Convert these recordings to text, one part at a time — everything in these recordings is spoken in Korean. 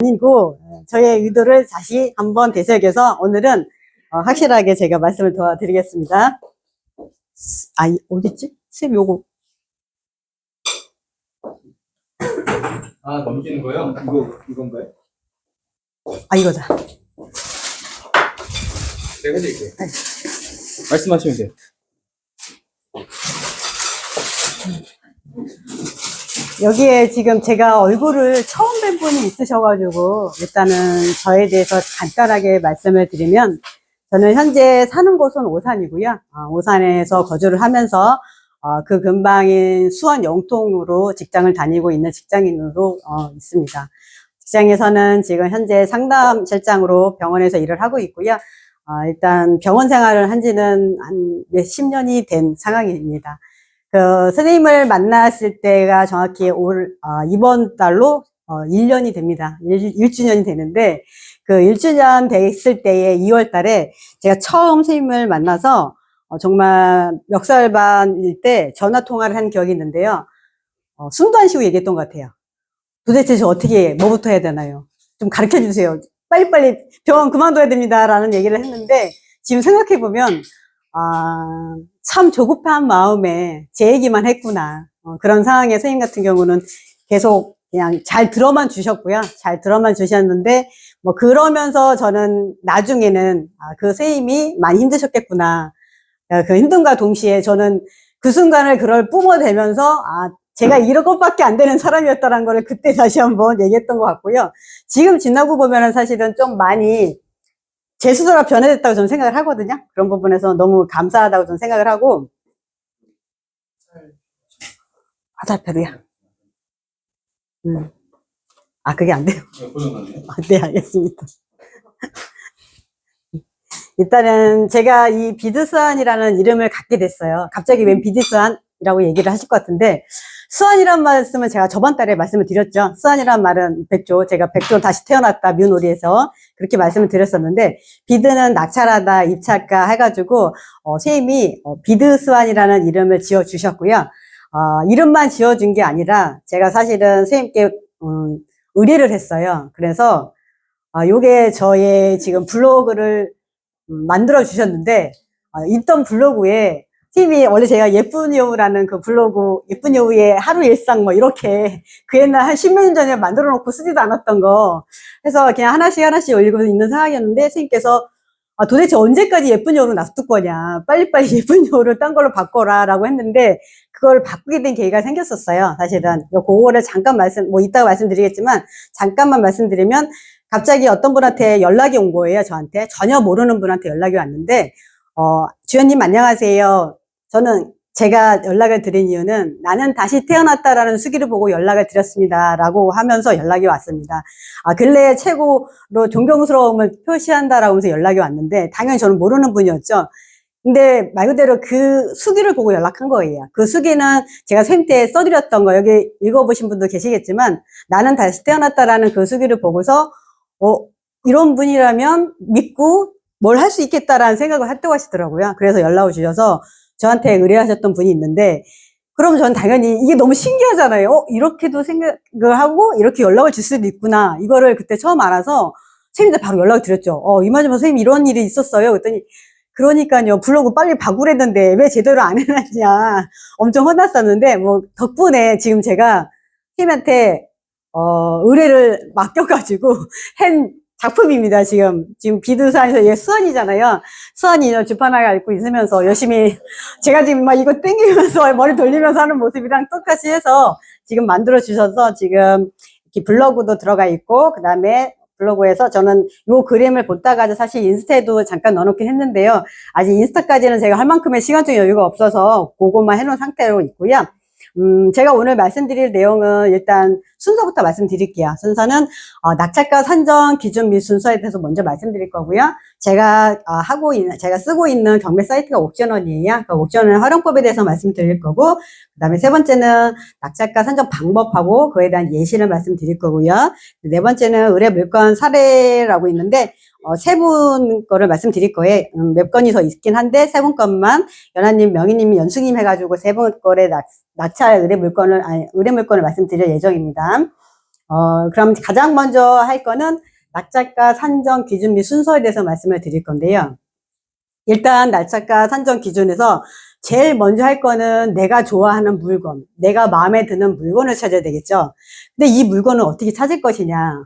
아니고 저의 의도를 다시 한번 되새겨서 오늘은 확실하게 제가 말씀을 도와드리겠습니다. 어딨지? 쌤 요거 넘기는 거요? 이건가요? 이거자. 제가 해드릴게요. 말씀하시면 돼요. 여기에 지금 제가 얼굴을 처음 뵌 분이 있으셔가지고 일단은 저에 대해서 간단하게 말씀을 드리면, 저는 현재 사는 곳은 오산이고요. 오산에서 거주를 하면서 그 근방인 수원 영통으로 직장을 다니고 있는 직장인으로 있습니다. 직장에서는 지금 현재 상담실장으로 병원에서 일을 하고 있고요. 일단 병원 생활을 한 지는 한 몇십 년이 된 상황입니다. 선생님을 만났을 때가 정확히 이번 달로 1년이 됩니다. 1주년이 되는데, 그 1주년 됐을 때에 2월 달에 제가 처음 선생님을 만나서 정말 멱살반일 때 전화 통화를 한 기억이 있는데요. 숨도 안 쉬고 얘기했던 것 같아요. 도대체 저 어떻게, 뭐부터 해야 되나요? 좀 가르쳐 주세요. 빨리빨리 병원 그만둬야 됩니다. 라는 얘기를 했는데, 지금 생각해보면, 참 조급한 마음에 제 얘기만 했구나. 그런 상황에 선생님 같은 경우는 계속 그냥 잘 들어만 주셨고요. 잘 들어만 주셨는데, 그러면서 저는 나중에는, 그 선생님이 많이 힘드셨겠구나. 그 힘듦과 동시에 저는 그 순간을 그걸 뿜어대면서, 제가 이런 것밖에 안 되는 사람이었다는 걸 그때 다시 한번 얘기했던 것 같고요. 지금 지나고 보면은 사실은 좀 많이 제 스스로가 변화됐다고 저는 생각을 하거든요. 그런 부분에서 너무 감사하다고 저는 생각을 하고. 화살표로요? 그게 안 돼요. 네, 알겠습니다. 일단은 제가 이 비드스완이라는 이름을 갖게 됐어요. 갑자기 웬 비드스완이라고 얘기를 하실 것 같은데, 스완이란 말씀은 제가 저번 달에 말씀을 드렸죠. 스완이란 말은 백조, 제가 백조 다시 태어났다, 뮤놀이에서 그렇게 말씀을 드렸었는데, 비드는 낙찰하다, 입찰가 해가지고 선생님이 비드스완이라는 이름을 지어주셨고요. 이름만 지어준 게 아니라 제가 사실은 선생님께 의뢰를 했어요. 그래서 요게 저의 지금 블로그를 만들어 주셨는데, 있던 블로그에 팀이 원래 제가 예쁜 여우라는 그 블로그, 예쁜 여우의 하루 일상 이렇게 그 옛날 한 10몇 년 전에 만들어 놓고 쓰지도 않았던 거 해서 그냥 하나씩 올리고 있는 상황이었는데, 선생님께서 도대체 언제까지 예쁜 여우로 놔둘 거냐, 빨리빨리 예쁜 여우를 딴 걸로 바꿔라 라고 했는데, 그걸 바꾸게 된 계기가 생겼었어요. 사실은 그거를 잠깐 이따가 말씀드리겠지만, 잠깐만 말씀드리면, 갑자기 어떤 분한테 연락이 온 거예요. 저한테 전혀 모르는 분한테 연락이 왔는데, 주연님 안녕하세요. 저는 제가 연락을 드린 이유는 나는 다시 태어났다라는 수기를 보고 연락을 드렸습니다 라고 하면서 연락이 왔습니다. 근래에 최고로 존경스러움을 표시한다라고 하면서 연락이 왔는데, 당연히 저는 모르는 분이었죠. 근데 말 그대로 그 수기를 보고 연락한 거예요. 그 수기는 제가 선생님 때 써드렸던 거, 여기 읽어보신 분도 계시겠지만, 나는 다시 태어났다라는 그 수기를 보고서 이런 분이라면 믿고 뭘 할 수 있겠다라는 생각을 했다고 하시더라고요. 그래서 연락을 주셔서 저한테 의뢰하셨던 분이 있는데, 그럼 저는 당연히 이게 너무 신기하잖아요. 이렇게도 생각을 하고 이렇게 연락을 줄 수도 있구나. 이거를 그때 처음 알아서 선생님한테 바로 연락을 드렸죠. 이마지마 선생님 이런 일이 있었어요. 그랬더니, 그러니까요, 블로그 빨리 바꾸랬는데 왜 제대로 안 해놨냐. 엄청 혼났었는데, 덕분에 지금 제가 선생님한테 의뢰를 맡겨가지고 한 작품입니다. 지금 비드스완에서 얘 수완이잖아요. 수완이 주판을 앓고 있으면서 열심히 제가 지금 이거 땡기면서 머리 돌리면서 하는 모습이랑 똑같이 해서 지금 만들어 주셔서 지금 이렇게 블로그도 들어가 있고, 그 다음에 블로그에서 저는 요 그림을 보다가 사실 인스타에도 잠깐 넣어놓긴 했는데요. 아직 인스타까지는 제가 할 만큼의 시간적인 여유가 없어서 그것만 해놓은 상태로 있고요. 제가 오늘 말씀드릴 내용은 일단 순서부터 말씀드릴게요. 순서는 낙찰가 산정 기준 및 순서에 대해서 먼저 말씀드릴 거고요. 제가 쓰고 있는 경매 사이트가 옥션원이에요. 그 옥션원 활용법에 대해서 말씀드릴 거고, 그 다음에 세 번째는 낙찰가 산정 방법하고 그에 대한 예시를 말씀드릴 거고요. 네 번째는 의뢰 물건 사례라고 있는데, 세 분 거를 말씀드릴 거예요. 몇 건이 더 있긴 한데 세 분 것만 연하님, 명희님, 연숙님 해가지고 세 분 거래 낙찰 의뢰 물건을 말씀드릴 예정입니다. 그럼 가장 먼저 할 거는 낙찰가 산정 기준 및 순서에 대해서 말씀을 드릴 건데요. 일단 낙찰가 산정 기준에서 제일 먼저 할 거는 내가 좋아하는 물건, 내가 마음에 드는 물건을 찾아야 되겠죠. 근데 이 물건을 어떻게 찾을 것이냐.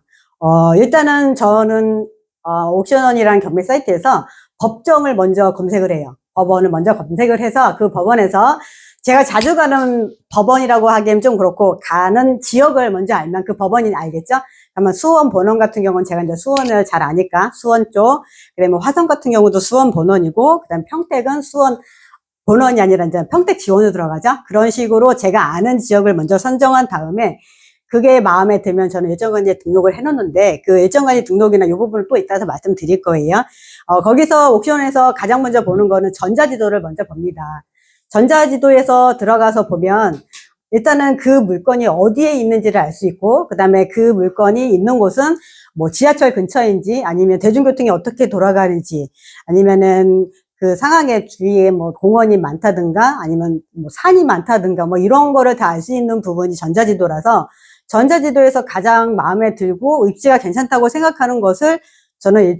일단은 저는 옥션원이라는 경매 사이트에서 법정을 먼저 검색을 해요. 법원을 먼저 검색을 해서 그 법원에서 제가 자주 가는 법원이라고 하기엔 좀 그렇고 가는 지역을 먼저 알면 그 법원이 알겠죠? 그러면 수원 본원 같은 경우는 제가 이제 수원을 잘 아니까 수원 쪽, 그다음에 화성 같은 경우도 수원 본원이고, 그다음 평택은 수원 본원이 아니라 이제 평택 지원으로 들어가죠. 그런 식으로 제가 아는 지역을 먼저 선정한 다음에 그게 마음에 들면 저는 일정관리에 등록을 해놓는데 그 일정관리 등록이나 이 부분을 또 이따서 말씀드릴 거예요. 거기서 옥션에서 가장 먼저 보는 거는 전자지도를 먼저 봅니다. 전자지도에서 들어가서 보면 일단은 그 물건이 어디에 있는지를 알 수 있고, 그 다음에 그 물건이 있는 곳은 뭐 지하철 근처인지 아니면 대중교통이 어떻게 돌아가는지 아니면은 그 상황의 주위에 뭐 공원이 많다든가 아니면 뭐 산이 많다든가 뭐 이런 거를 다 알 수 있는 부분이 전자지도라서 전자지도에서 가장 마음에 들고 입지가 괜찮다고 생각하는 것을 저는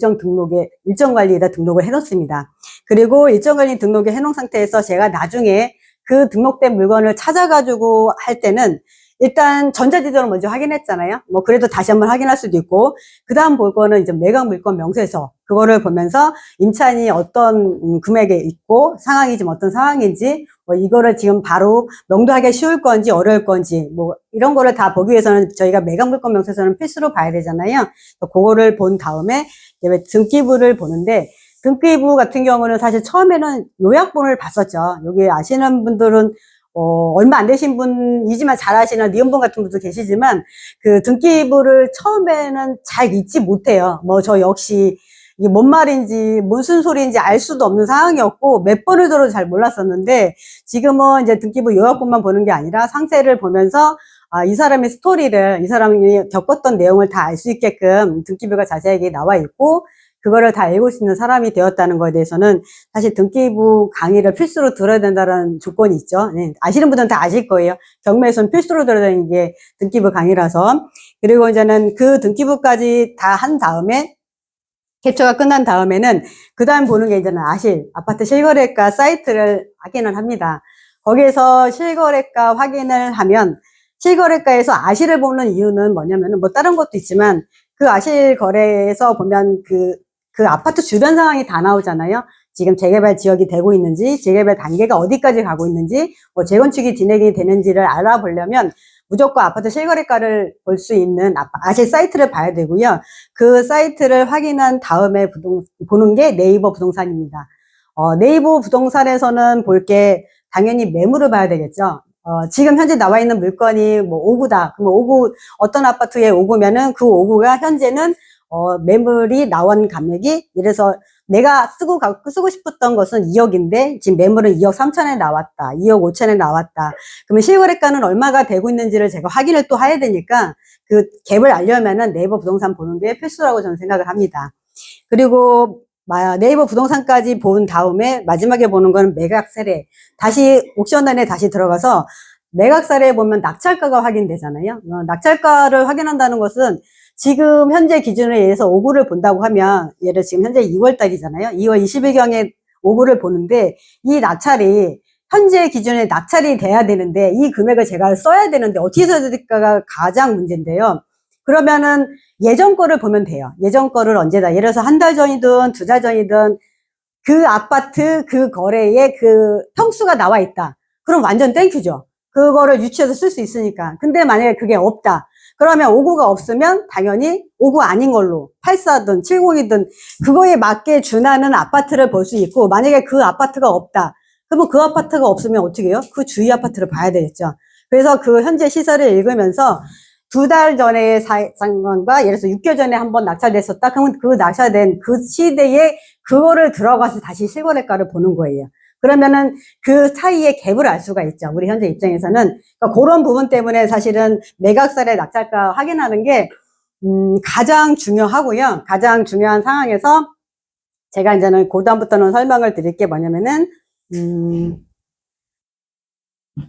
일정관리에다 등록을 해놓습니다. 그리고 일정관리 등록을 해놓은 상태에서 제가 나중에 그 등록된 물건을 찾아가지고 할 때는 일단 전자지도를 먼저 확인했잖아요. 뭐 그래도 다시 한번 확인할 수도 있고, 그 다음 볼 거는 이제 매각 물건 명세서, 그거를 보면서 임차인이 어떤 금액에 있고 상황이 지금 어떤 상황인지, 뭐 이거를 지금 바로 명도하기 쉬울 건지 어려울 건지 뭐 이런 거를 다 보기 위해서는 저희가 매각 물건 명세서는 필수로 봐야 되잖아요. 그거를 본 다음에 이제 등기부를 보는데, 등기부 같은 경우는 사실 처음에는 요약본을 봤었죠. 여기 아시는 분들은 얼마 안 되신 분이지만 잘 아시는 니은분 같은 분도 계시지만 그 등기부를 처음에는 잘 읽지 못해요. 뭐 저 역시 이게 뭔 말인지 무슨 소리인지 알 수도 없는 상황이었고 몇 번을 들어도 잘 몰랐었는데, 지금은 이제 등기부 요약본만 보는 게 아니라 상세를 보면서 이 사람의 스토리를, 이 사람이 겪었던 내용을 다 알 수 있게끔 등기부가 자세하게 나와 있고, 그거를 다 읽을 수 있는 사람이 되었다는 거에 대해서는 사실 등기부 강의를 필수로 들어야 된다는 조건이 있죠. 네, 아시는 분들은 다 아실 거예요. 경매에서는 필수로 들어야 되는 게 등기부 강의라서. 그리고 이제는 그 등기부까지 다 한 다음에 캡처가 끝난 다음에는 그 다음 보는 게 이제는 아파트 실거래가 사이트를 확인을 합니다. 거기에서 실거래가 확인을 하면 실거래가에서 아실을 보는 이유는 뭐냐면은 뭐 다른 것도 있지만 그 아실 거래에서 보면 그 아파트 주변 상황이 다 나오잖아요. 지금 재개발 지역이 되고 있는지, 재개발 단계가 어디까지 가고 있는지, 뭐 재건축이 진행이 되는지를 알아보려면 무조건 아파트 실거래가를 볼 수 있는 아실 사이트를 봐야 되고요. 그 사이트를 확인한 다음에 보는 게 네이버 부동산입니다. 네이버 부동산에서는 볼 게 당연히 매물을 봐야 되겠죠. 지금 현재 나와 있는 물건이 뭐 5구다. 그러면 5구, 어떤 아파트에 5구면은 그 5구가 현재는 매물이 나온 금액이, 이래서 내가 쓰고 싶었던 것은 2억인데 지금 매물은 2억 3천에 나왔다, 2억 5천에 나왔다. 그러면 실거래가는 얼마가 되고 있는지를 제가 확인을 또 해야 되니까 그 갭을 알려면은 네이버 부동산 보는 게 필수라고 저는 생각을 합니다. 그리고 네이버 부동산까지 본 다음에 마지막에 보는 건 매각 사례. 다시 옥션단에 다시 들어가서 매각 사례에 보면 낙찰가가 확인되잖아요. 낙찰가를 확인한다는 것은 지금 현재 기준에 의해서 5구를 본다고 하면, 예를 지금 현재 2월 달이잖아요. 2월 20일경에 5구를 보는데 이 낙찰이 현재 기준에 낙찰이 돼야 되는데 이 금액을 제가 써야 되는데 어떻게 써야 될까가 가장 문제인데요. 그러면은 예전 거를 보면 돼요. 예전 거를 언제다. 예를 들어서 한 달 전이든 2달 전이든 그 아파트 그 거래에 그 평수가 나와 있다. 그럼 완전 땡큐죠. 그거를 유치해서 쓸 수 있으니까. 근데 만약에 그게 없다. 그러면 5구가 없으면 당연히 5구 아닌 걸로 84든 70이든 그거에 맞게 준하는 아파트를 볼 수 있고, 만약에 그 아파트가 없다. 그러면 그 아파트가 없으면 어떻게 해요? 그 주위 아파트를 봐야 되겠죠. 그래서 그 현재 시세를 읽으면서 2달 전에 상황과 예를 들어서 6개월 전에 한번 낙찰됐었다. 그러면 그 낙찰된 그 시대에 그거를 들어가서 다시 실거래가를 보는 거예요. 그러면은 그 사이에 갭을 알 수가 있죠. 우리 현재 입장에서는. 그러니까 그런 부분 때문에 사실은 매각사례 낙찰가 확인하는 게 가장 중요하고요. 가장 중요한 상황에서 제가 이제는 그 다음부터는 설명을 드릴 게 뭐냐면은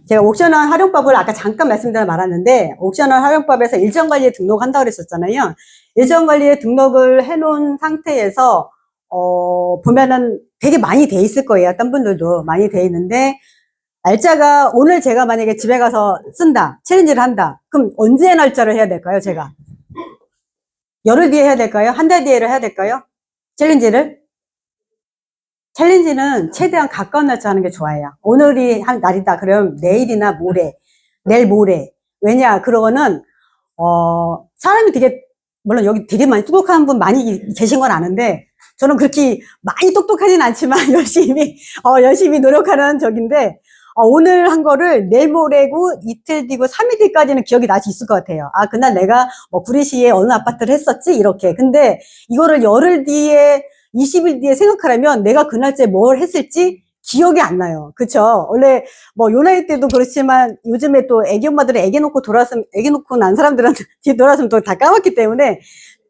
제가 옥션원 활용법을 아까 잠깐 말씀드려 말았는데, 옥션원 활용법에서 일정관리에 등록한다고 그랬었잖아요. 일정관리에 등록을 해놓은 상태에서, 보면은 되게 많이 돼 있을 거예요. 딴 분들도 많이 돼 있는데, 날짜가 오늘 제가 만약에 집에 가서 쓴다, 챌린지를 한다. 그럼 언제 날짜를 해야 될까요, 제가? 열흘 뒤에 해야 될까요? 한 달 뒤에 해야 될까요? 챌린지를? 챌린지는 최대한 가까운 날짜 하는 게 좋아요. 오늘이 한 날이다. 그럼 내일이나 모레, 내일 모레. 왜냐, 그러고는, 사람이 되게, 물론 여기 되게 많이 똑똑한 분 많이 계신 건 아는데, 저는 그렇게 많이 똑똑하진 않지만 열심히 노력하는 적인데, 오늘 한 거를 내일 모레고 이틀 뒤고 3일 뒤까지는 기억이 나지 있을 것 같아요. 아, 그날 내가 구리시에 어느 아파트를 했었지? 이렇게. 근데 이거를 열흘 뒤에, 20일 뒤에 생각하려면 내가 그날째 뭘 했을지 기억이 안 나요. 그쵸? 원래 요 나이 때도 그렇지만 요즘에 또 애기 엄마들은 애기 놓고 난 사람들은 뒤에 돌아서면 또 다 까먹기 때문에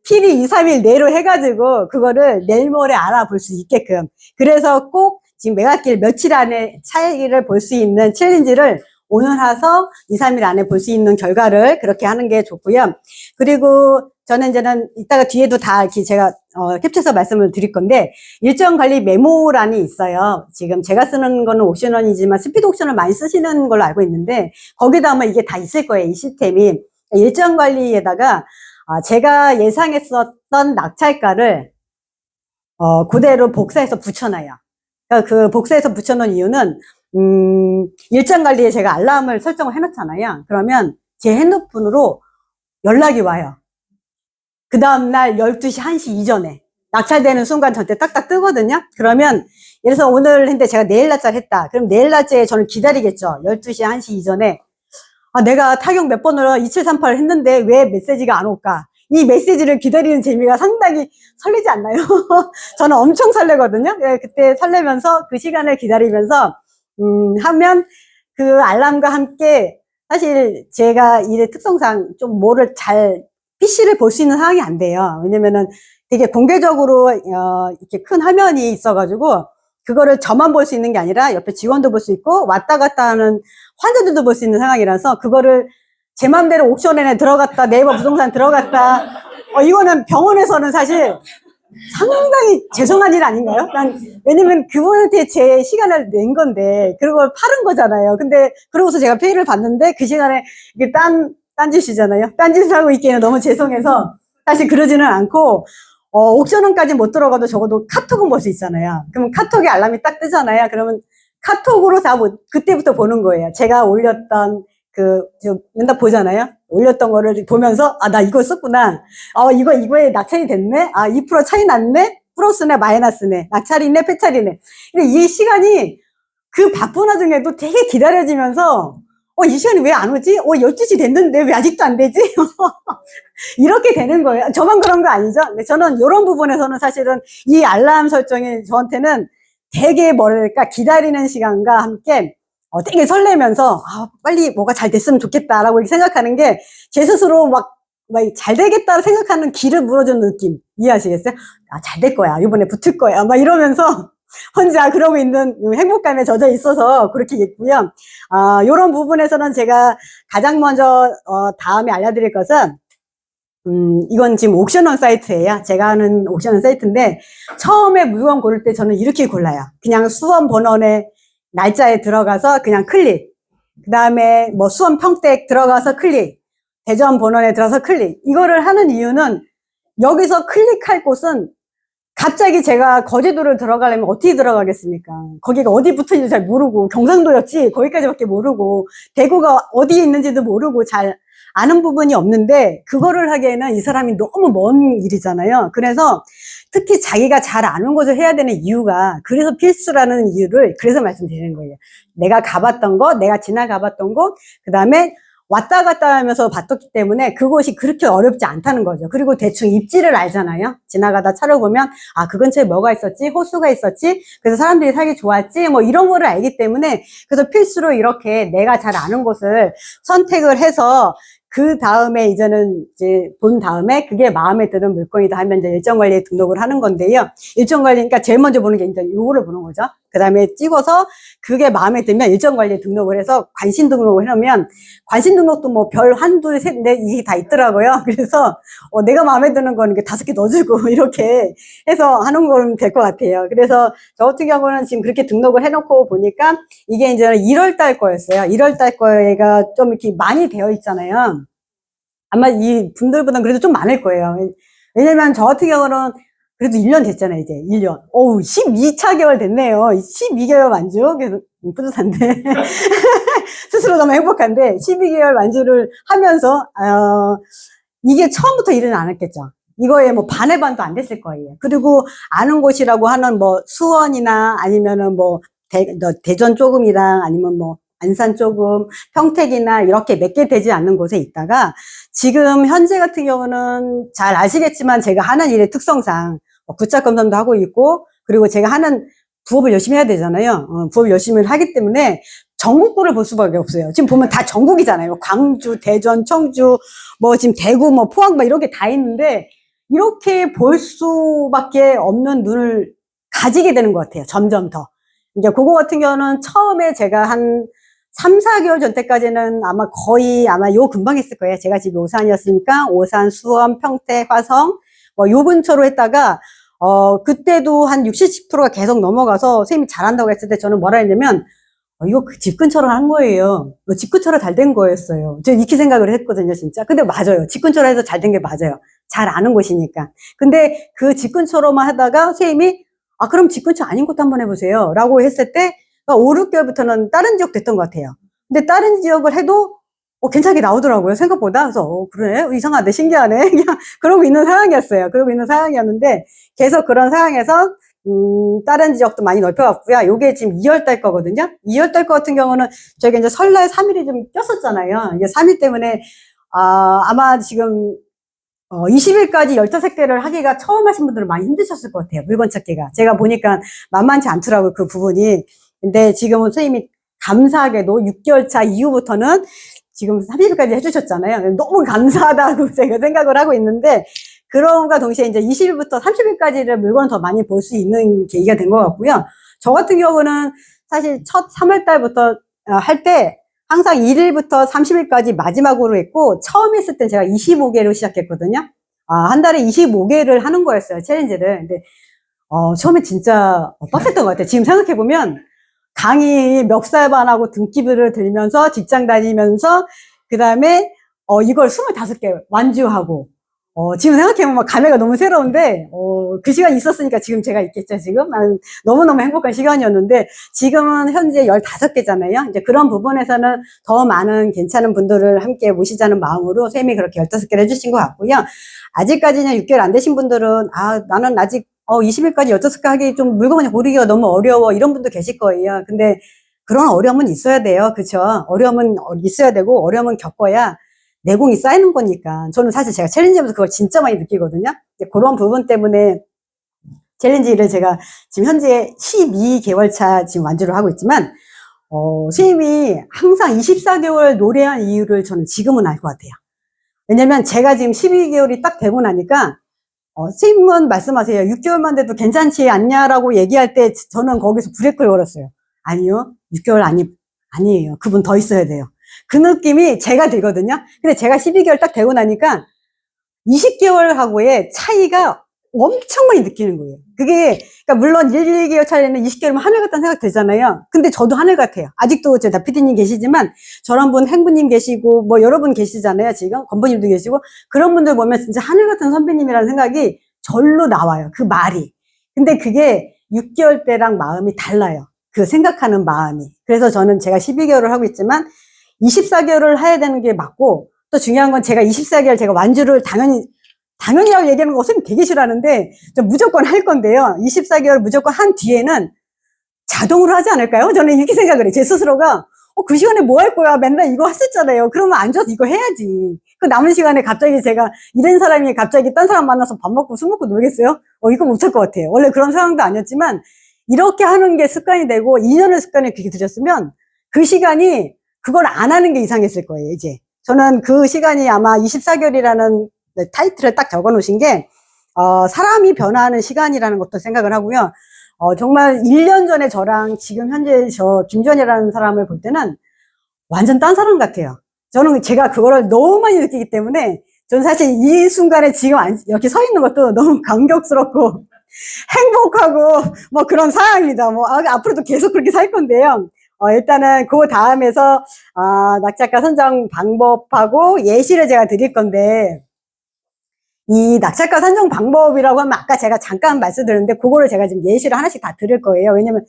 필히 2, 3일 내로 해가지고 그거를 내일 모레 알아볼 수 있게끔. 그래서 꼭 지금 매각길 며칠 안에 차이를 볼 수 있는 챌린지를 오늘 해서 2, 3일 안에 볼 수 있는 결과를 그렇게 하는 게 좋고요. 그리고 저는 이제는 이따가 뒤에도 다 이렇게 제가 캡처해서 말씀을 드릴 건데, 일정 관리 메모란이 있어요. 지금 제가 쓰는 거는 옥션원이지만 스피드 옥션을 많이 쓰시는 걸로 알고 있는데, 거기다 아마 이게 다 있을 거예요, 이 시스템이. 일정 관리에다가 제가 예상했었던 낙찰가를 그대로 복사해서 붙여놔요. 그러니까 그 복사해서 붙여놓은 이유는 일정 관리에 제가 알람을 설정을 해놓잖아요. 그러면 제 핸드폰으로 연락이 와요. 그 다음날 12시, 1시 이전에 낙찰되는 순간 저한테 딱딱 뜨거든요. 그러면 예를 들어서 오늘 했는데 제가 내일 날짜를 했다. 그럼 내일 날짜에 저는 기다리겠죠. 12시, 1시 이전에 내가 타격 몇 번으로 2738을 했는데 왜 메시지가 안 올까? 이 메시지를 기다리는 재미가 상당히 설레지 않나요? 저는 엄청 설레거든요. 그때 설레면서 그 시간을 기다리면서 하면 그 알람과 함께, 사실 제가 일의 특성상 좀 뭐를 PC를 볼 수 있는 상황이 안 돼요. 왜냐면은 되게 공개적으로 이렇게 큰 화면이 있어가지고 그거를 저만 볼 수 있는 게 아니라 옆에 직원도 볼 수 있고 왔다 갔다 하는 환자들도 볼 수 있는 상황이라서, 그거를 제 맘대로 옥션에 들어갔다 네이버 부동산 들어갔다, 이거는 병원에서는 사실 상당히 죄송한 일 아닌가요? 왜냐면 그분한테 제 시간을 낸 건데 그걸 파는 거잖아요. 근데 그러고서 제가 페이를 받는데 그 시간에 이게 딴짓이잖아요. 딴짓을 하고 있기에는 너무 죄송해서 사실 그러지는 않고, 옥션원까지 못 들어가도 적어도 카톡은 볼 수 있잖아요. 그럼 카톡에 알람이 딱 뜨잖아요. 그러면 카톡으로 그때부터 보는 거예요. 제가 올렸던 맨날 보잖아요. 올렸던 거를 보면서, 나 이거 썼구나. 이거에 낙찰이 됐네? 2% 차이 났네? 플러스네, 마이너스네. 낙찰이네, 폐찰이네. 근데 이 시간이 그 바쁜 와중에도 되게 기다려지면서, 이 시간이 왜 안 오지? 12시 됐는데 왜 아직도 안 되지? 이렇게 되는 거예요. 저만 그런 거 아니죠? 근데 저는 이런 부분에서는 사실은 이 알람 설정이 저한테는 되게 뭐랄까, 기다리는 시간과 함께 되게 설레면서 빨리 뭐가 잘 됐으면 좋겠다라고 생각하는 게 제 스스로 막 잘 되겠다 생각하는 기를 물어주는 느낌. 이해하시겠어요? 잘 될 거야. 이번에 붙을 거야. 막 이러면서 혼자 그러고 있는 행복감에 젖어 있어서 그렇게 있고요. 이런 부분에서는 제가 가장 먼저 다음에 알려드릴 것은, 이건 지금 옥션원 사이트예요. 제가 하는 옥션원 사이트인데, 처음에 물건 고를 때 저는 이렇게 골라요. 그냥 수원 번원의 날짜에 들어가서 그냥 클릭. 그 다음에 수원 평택 들어가서 클릭. 대전 번원에 들어가서 클릭. 이거를 하는 이유는, 여기서 클릭할 곳은 갑자기 제가 거제도를 들어가려면 어떻게 들어가겠습니까? 거기가 어디 붙어있는지 잘 모르고, 경상도였지 거기까지밖에 모르고, 대구가 어디에 있는지도 모르고 잘 아는 부분이 없는데, 그거를 하기에는 이 사람이 너무 먼 일이잖아요. 그래서 특히 자기가 잘 아는 곳을 해야 되는 이유가, 그래서 필수라는 이유를 그래서 말씀드리는 거예요. 내가 가봤던 거, 내가 지나가봤던 곳, 그 다음에 왔다 갔다 하면서 봤었기 때문에 그곳이 그렇게 어렵지 않다는 거죠. 그리고 대충 입지를 알잖아요. 지나가다 차를 보면 그 근처에 뭐가 있었지, 호수가 있었지, 그래서 사람들이 살기 좋았지, 이런 거를 알기 때문에, 그래서 필수로 이렇게 내가 잘 아는 곳을 선택을 해서 그 다음에 이제는 본 다음에 그게 마음에 드는 물건이다 하면 일정관리에 등록을 하는 건데요. 일정관리, 그러니까 제일 먼저 보는 게 이제 요거를 보는 거죠. 그 다음에 찍어서 그게 마음에 들면 일정관리에 등록을 해서 관심 등록을 해놓으면 관심 등록도 뭐 별 한둘 셋 넷 이게 다 있더라고요. 그래서 내가 마음에 드는 거는 5개 넣어주고 이렇게 해서 하는 건 될 것 같아요. 그래서 저 같은 경우는 지금 그렇게 등록을 해놓고 보니까 이게 이제 1월 달 거였어요. 1월 달 거가 좀 이렇게 많이 되어 있잖아요. 아마 이 분들보다는 그래도 좀 많을 거예요. 왜냐면 저 같은 경우는 그래도 1년 됐잖아요, 이제. 1년. 어우, 12차 개월 됐네요. 12개월 만주. 그래서 뿌듯한데. 스스로 너무 행복한데, 12개월 만주를 하면서, 이게 처음부터 일은 안 했겠죠. 이거에 뭐 반의 반도 안 됐을 거예요. 그리고 아는 곳이라고 하는 뭐 수원이나 아니면은 뭐 대전 조금이랑 아니면 뭐 안산 조금, 평택이나 이렇게 몇 개 되지 않는 곳에 있다가 지금 현재 같은 경우는 잘 아시겠지만 제가 하는 일의 특성상 굿잡 검사도 하고 있고 그리고 제가 하는 부업을 열심히 해야 되잖아요. 부업을 열심히 하기 때문에 전국구를 볼 수밖에 없어요. 지금 보면 다 전국이잖아요. 광주, 대전, 청주, 뭐 지금 대구, 뭐 포항, 뭐 이렇게 다 있는데 이렇게 볼 수밖에 없는 눈을 가지게 되는 것 같아요. 점점 더. 이제 그거 같은 경우는 처음에 제가 한 3, 4개월 전 때까지는 아마 거의 아마 요 근방 했을 거예요. 제가 집이 오산이었으니까 오산, 수원, 평택, 화성 뭐 요 근처로 했다가 그때도 한 60, 70%가 계속 넘어가서 선생님이 잘한다고 했을 때 저는 뭐라 했냐면 이거 집 근처로 한 거예요. 집 근처로 잘 된 거였어요. 저 이렇게 생각을 했거든요, 진짜. 근데 맞아요. 집 근처로 해서 잘 된 게 맞아요. 잘 아는 곳이니까. 근데 그 집 근처로만 하다가 선생님이 그럼 집 근처 아닌 곳도 한번 해보세요. 라고 했을 때 5, 6개월부터는 다른 지역 됐던 것 같아요. 근데 다른 지역을 해도 괜찮게 나오더라고요. 생각보다. 그래서 그래? 이상하네. 신기하네. 그냥 그러고 있는 상황이었어요. 그러고 있는 상황이었는데 계속 그런 상황에서 다른 지역도 많이 넓혀갔고요. 요게 지금 2월 달 거거든요. 2월 달 거 같은 경우는 저희가 이제 설날 3일이 좀 꼈었잖아요. 이게 3일 때문에 아마 지금 20일까지 15개를 하기가 처음 하신 분들은 많이 힘드셨을 것 같아요. 물건 찾기가. 제가 보니까 만만치 않더라고요. 그 부분이. 근데 지금은 선생님이 감사하게도 6개월 차 이후부터는 지금 30일까지 해주셨잖아요. 너무 감사하다고 제가 생각을 하고 있는데, 그런가 동시에 이제 20일부터 30일까지를 물건을 더 많이 볼 수 있는 계기가 된 것 같고요. 저 같은 경우는 사실 첫 3월 달부터 할 때 항상 1일부터 30일까지 마지막으로 했고, 처음 했을 땐 제가 25개로 시작했거든요. 한 달에 25개를 하는 거였어요, 챌린지를. 근데, 처음에 진짜 빡셌던 것 같아요. 지금 생각해보면, 강의 멱살반하고 등기부를 들면서 직장 다니면서 그 다음에 이걸 25개 완주하고 지금 생각해보면 감회가 너무 새로운데 그 시간이 있었으니까 지금 제가 있겠죠. 지금 너무너무 행복한 시간이었는데 지금은 현재 15개잖아요. 이제 그런 부분에서는 더 많은 괜찮은 분들을 함께 모시자는 마음으로 쌤이 그렇게 15개를 해주신 것 같고요. 아직까지는 6개월 안 되신 분들은 나는 아직 20일까지 15개 하기 좀 물건을 고르기가 너무 어려워 이런 분도 계실 거예요. 근데 그런 어려움은 있어야 돼요. 그쵸? 어려움은 있어야 되고 어려움은 겪어야 내공이 쌓이는 거니까. 저는 사실 제가 챌린지하면서 그걸 진짜 많이 느끼거든요. 그런 부분 때문에 챌린지를 제가 지금 현재 12개월 차 지금 완주를 하고 있지만 선생님이 항상 24개월 노래한 이유를 저는 지금은 알 것 같아요. 왜냐면 제가 지금 12개월이 딱 되고 나니까 선생님은 말씀하세요. 6개월만 돼도 괜찮지 않냐라고 얘기할 때 저는 거기서 브레이크를 걸었어요. 아니요. 6개월 아니에요. 그분 더 있어야 돼요. 그 느낌이 제가 들거든요. 근데 제가 12개월 딱 되고 나니까 20개월하고의 차이가 엄청 많이 느끼는 거예요. 그게, 그러니까 물론 1, 2개월 차이는 20개월이면 하늘 같다는 생각 들잖아요. 근데 저도 하늘 같아요. 아직도 저 나피디님 계시지만 저런 분 행부님 계시고 뭐 여러분 계시잖아요. 지금 건부님도 계시고 그런 분들 보면 진짜 하늘 같은 선배님이라는 생각이 절로 나와요. 그 말이. 근데 그게 6개월 때랑 마음이 달라요. 그 생각하는 마음이. 그래서 저는 제가 12개월을 하고 있지만 24개월을 해야 되는 게 맞고 또 중요한 건 제가 24개월 제가 완주를 당연히라고 얘기하는 거 선생님 되게 싫어하는데 저 무조건 할 건데요. 24개월 무조건 한 뒤에는 자동으로 하지 않을까요? 저는 이렇게 생각을 해요. 제 스스로가 그 시간에 뭐 할 거야? 맨날 이거 했었잖아요. 그러면 앉아서 이거 해야지. 그 남은 시간에 갑자기 제가 이런 사람이 갑자기 딴 사람 만나서 밥 먹고 술 먹고 놀겠어요? 이거 못할 것 같아요. 원래 그런 상황도 아니었지만 이렇게 하는 게 습관이 되고 2년을 습관을 그렇게 들였으면 그 시간이 그걸 안 하는 게 이상했을 거예요. 이제 저는 그 시간이 아마 24개월이라는 타이틀을 딱 적어 놓으신 게 사람이 변화하는 시간이라는 것도 생각을 하고요. 정말 1년 전에 저랑 지금 현재 저 김주환이라는 사람을 볼 때는 완전 딴 사람 같아요. 저는 제가 그거를 너무 많이 느끼기 때문에 저는 사실 이 순간에 지금 이렇게 서 있는 것도 너무 감격스럽고 행복하고 뭐 그런 상황입니다. 뭐 앞으로도 계속 그렇게 살 건데요. 일단은 그 다음에서 낙작가 선정 방법하고 예시를 제가 드릴 건데, 이 낙작가 선정 방법이라고 하면 아까 제가 잠깐 말씀드렸는데 그거를 제가 지금 예시를 하나씩 다 드릴 거예요. 왜냐면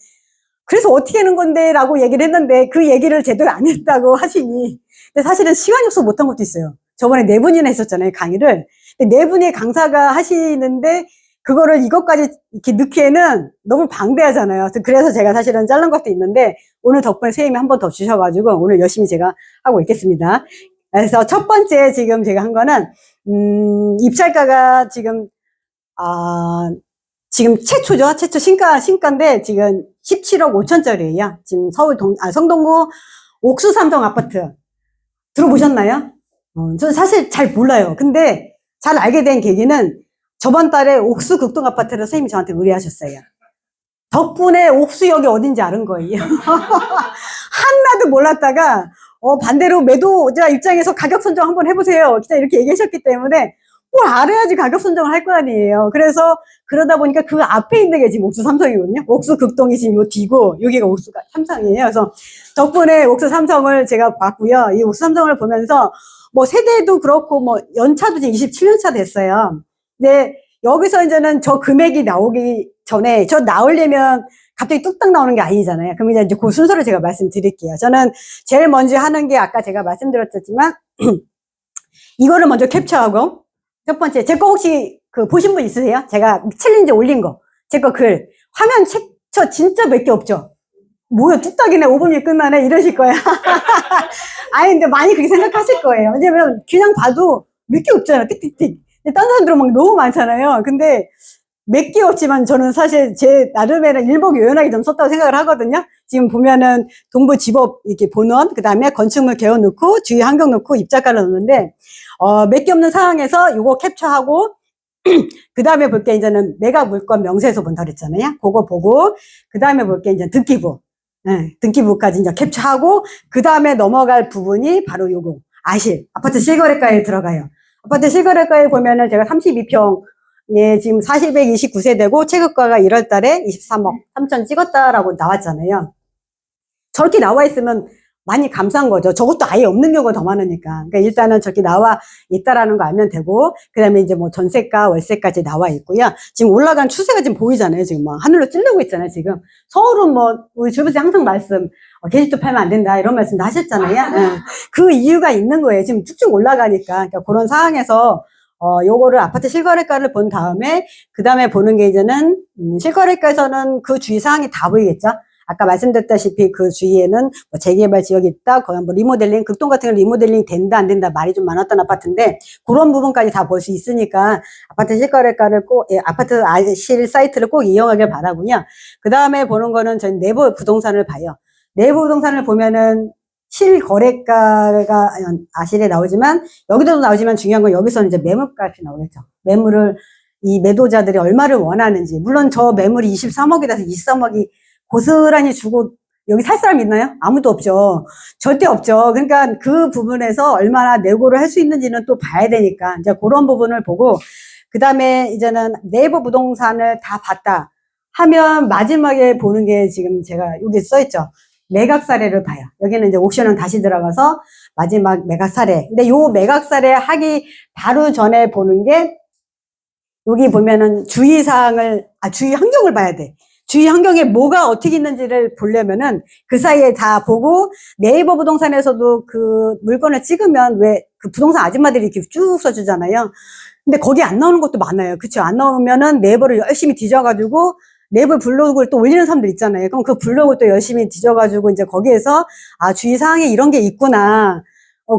그래서 어떻게 하는 건데 라고 얘기를 했는데 그 얘기를 제대로 안 했다고 하시니, 근데 사실은 시간이 없어서 못한 것도 있어요. 저번에 4분이나 했었잖아요, 강의를. 근데 4분의 강사가 하시는데 그거를 이것까지 이렇게 넣기에는 너무 방대하잖아요. 그래서 제가 사실은 자른 것도 있는데 오늘 덕분에 선생님이 한 번 더 주셔가지고 오늘 열심히 제가 하고 있겠습니다. 그래서 첫 번째 지금 제가 한 거는 입찰가가 지금 지금 최초죠. 최초 신가인데 지금 17억 5천짜리예요. 지금 서울 성동구 옥수 삼성 아파트 들어보셨나요? 저는 사실 잘 몰라요. 근데 잘 알게 된 계기는 저번 달에 옥수 극동 아파트를 선생님이 저한테 의뢰하셨어요. 덕분에 옥수역이 어딘지 아는 거예요. 하나도 몰랐다가 반대로 매도자 입장에서 가격 선정 한번 해보세요. 진짜 이렇게 얘기하셨기 때문에 뭘 알아야지 가격 선정을 할 거 아니에요. 그래서 그러다 보니까 그 앞에 있는 게 지금 옥수 삼성이거든요. 옥수 극동이 지금 요 뒤고 여기가 옥수 삼성이에요. 그래서 덕분에 옥수 삼성을 제가 봤고요. 이 옥수 삼성을 보면서 뭐 세대도 그렇고 뭐 연차도 지금 27년 차 됐어요. 근데 여기서 이제는 저 금액이 나오기 전에 저 나오려면 갑자기 뚝딱 나오는 게 아니잖아요. 그럼 이제 그 순서를 제가 말씀드릴게요. 저는 제일 먼저 하는 게 아까 제가 말씀드렸지만 이거를 먼저 캡처하고, 첫 번째 제 거 혹시 보신 분 있으세요? 제가 챌린지 올린 거 제 거 글 화면 캡처 진짜 몇 개 없죠? 뭐야 뚝딱이네 5분이 끝나네 이러실 거야. 아니 근데 많이 그렇게 생각하실 거예요. 왜냐면 그냥 봐도 몇 개 없잖아. 띡띡띡. 딴 사람들은 막 너무 많잖아요. 근데 몇 개 없지만 저는 사실 제 나름에는 일목요연하게 좀 썼다고 생각을 하거든요. 지금 보면은 동부 집업 이렇게 본원, 그 다음에 건축물 개요 넣고 주위 환경 넣고 입자가를 넣는데 몇 개 없는 상황에서 요거 캡처하고 그 다음에 볼 게 이제는 매각 물건 명세서 본다 그랬잖아요. 그거 보고 그 다음에 볼 게 이제 등기부, 등기부까지 이제 캡처하고 그 다음에 넘어갈 부분이 바로 요거 아실 아파트 실거래가에 들어가요. 아파트 실거래가에 보면은 제가 32평 예, 지금 4,129세대고 최고가가 1월 달에 23억 3천 찍었다라고 나왔잖아요. 저렇게 나와 있으면 많이 감사한 거죠. 저것도 아예 없는 경우가 더 많으니까. 그러니까 일단은 저렇게 나와 있다라는 거 알면 되고, 그 다음에 이제 뭐 전세가, 월세까지 나와 있고요. 지금 올라간 추세가 지금 보이잖아요. 지금 막 하늘로 찔르고 있잖아요. 지금. 서울은 뭐, 우리 주부씨 항상 말씀, 계집도 팔면 안 된다. 이런 말씀도 하셨잖아요. 네. 그 이유가 있는 거예요. 지금 쭉쭉 올라가니까. 그러니까 그런 상황에서 요거를 아파트 실거래가를 본 다음에, 그 다음에 보는 게 이제는, 실거래가에서는 그 주위 사항이 다 보이겠죠? 아까 말씀드렸다시피 그 주위에는 뭐 재개발 지역이 있다, 거기 뭐 리모델링, 극동 같은 건 리모델링 된다, 안 된다, 말이 좀 많았던 아파트인데, 그런 부분까지 다 볼 수 있으니까, 아파트 실거래가를 꼭, 아파트 실 사이트를 꼭 이용하길 바라고요. 그 다음에 보는 거는 저희 내부 부동산을 봐요. 내부 부동산을 보면은, 실거래가가 아실에 나오지만 여기도 나오지만 중요한 건 여기서는 이제 매물값이 나오겠죠. 매물을 이 매도자들이 얼마를 원하는지. 물론 저 매물이 23억이라서 23억이 고스란히 주고 여기 살 사람 있나요? 아무도 없죠. 절대 없죠. 그러니까 그 부분에서 얼마나 내고를 할 수 있는지는 또 봐야 되니까 이제 그런 부분을 보고, 그 다음에 이제는 내부 부동산을 다 봤다 하면 마지막에 보는 게 지금 제가 여기 써있죠. 매각 사례를 봐요. 여기는 이제 옥션은 다시 들어가서 마지막 매각 사례. 근데 요 매각 사례 하기 바로 전에 보는 게 여기 보면은 주의사항을, 주의 환경을 봐야 돼. 주위 환경에 뭐가 어떻게 있는지를 보려면은 그 사이에 다 보고, 네이버 부동산에서도 그 물건을 찍으면 왜 그 부동산 아줌마들이 이렇게 쭉 써주잖아요. 근데 거기 안 나오는 것도 많아요. 그쵸? 안 나오면은 네이버를 열심히 뒤져가지고 네이버 블로그를 또 올리는 사람들 있잖아요. 그럼 그 블로그 또 열심히 뒤져가지고 이제 거기에서 주의사항에 이런 게 있구나.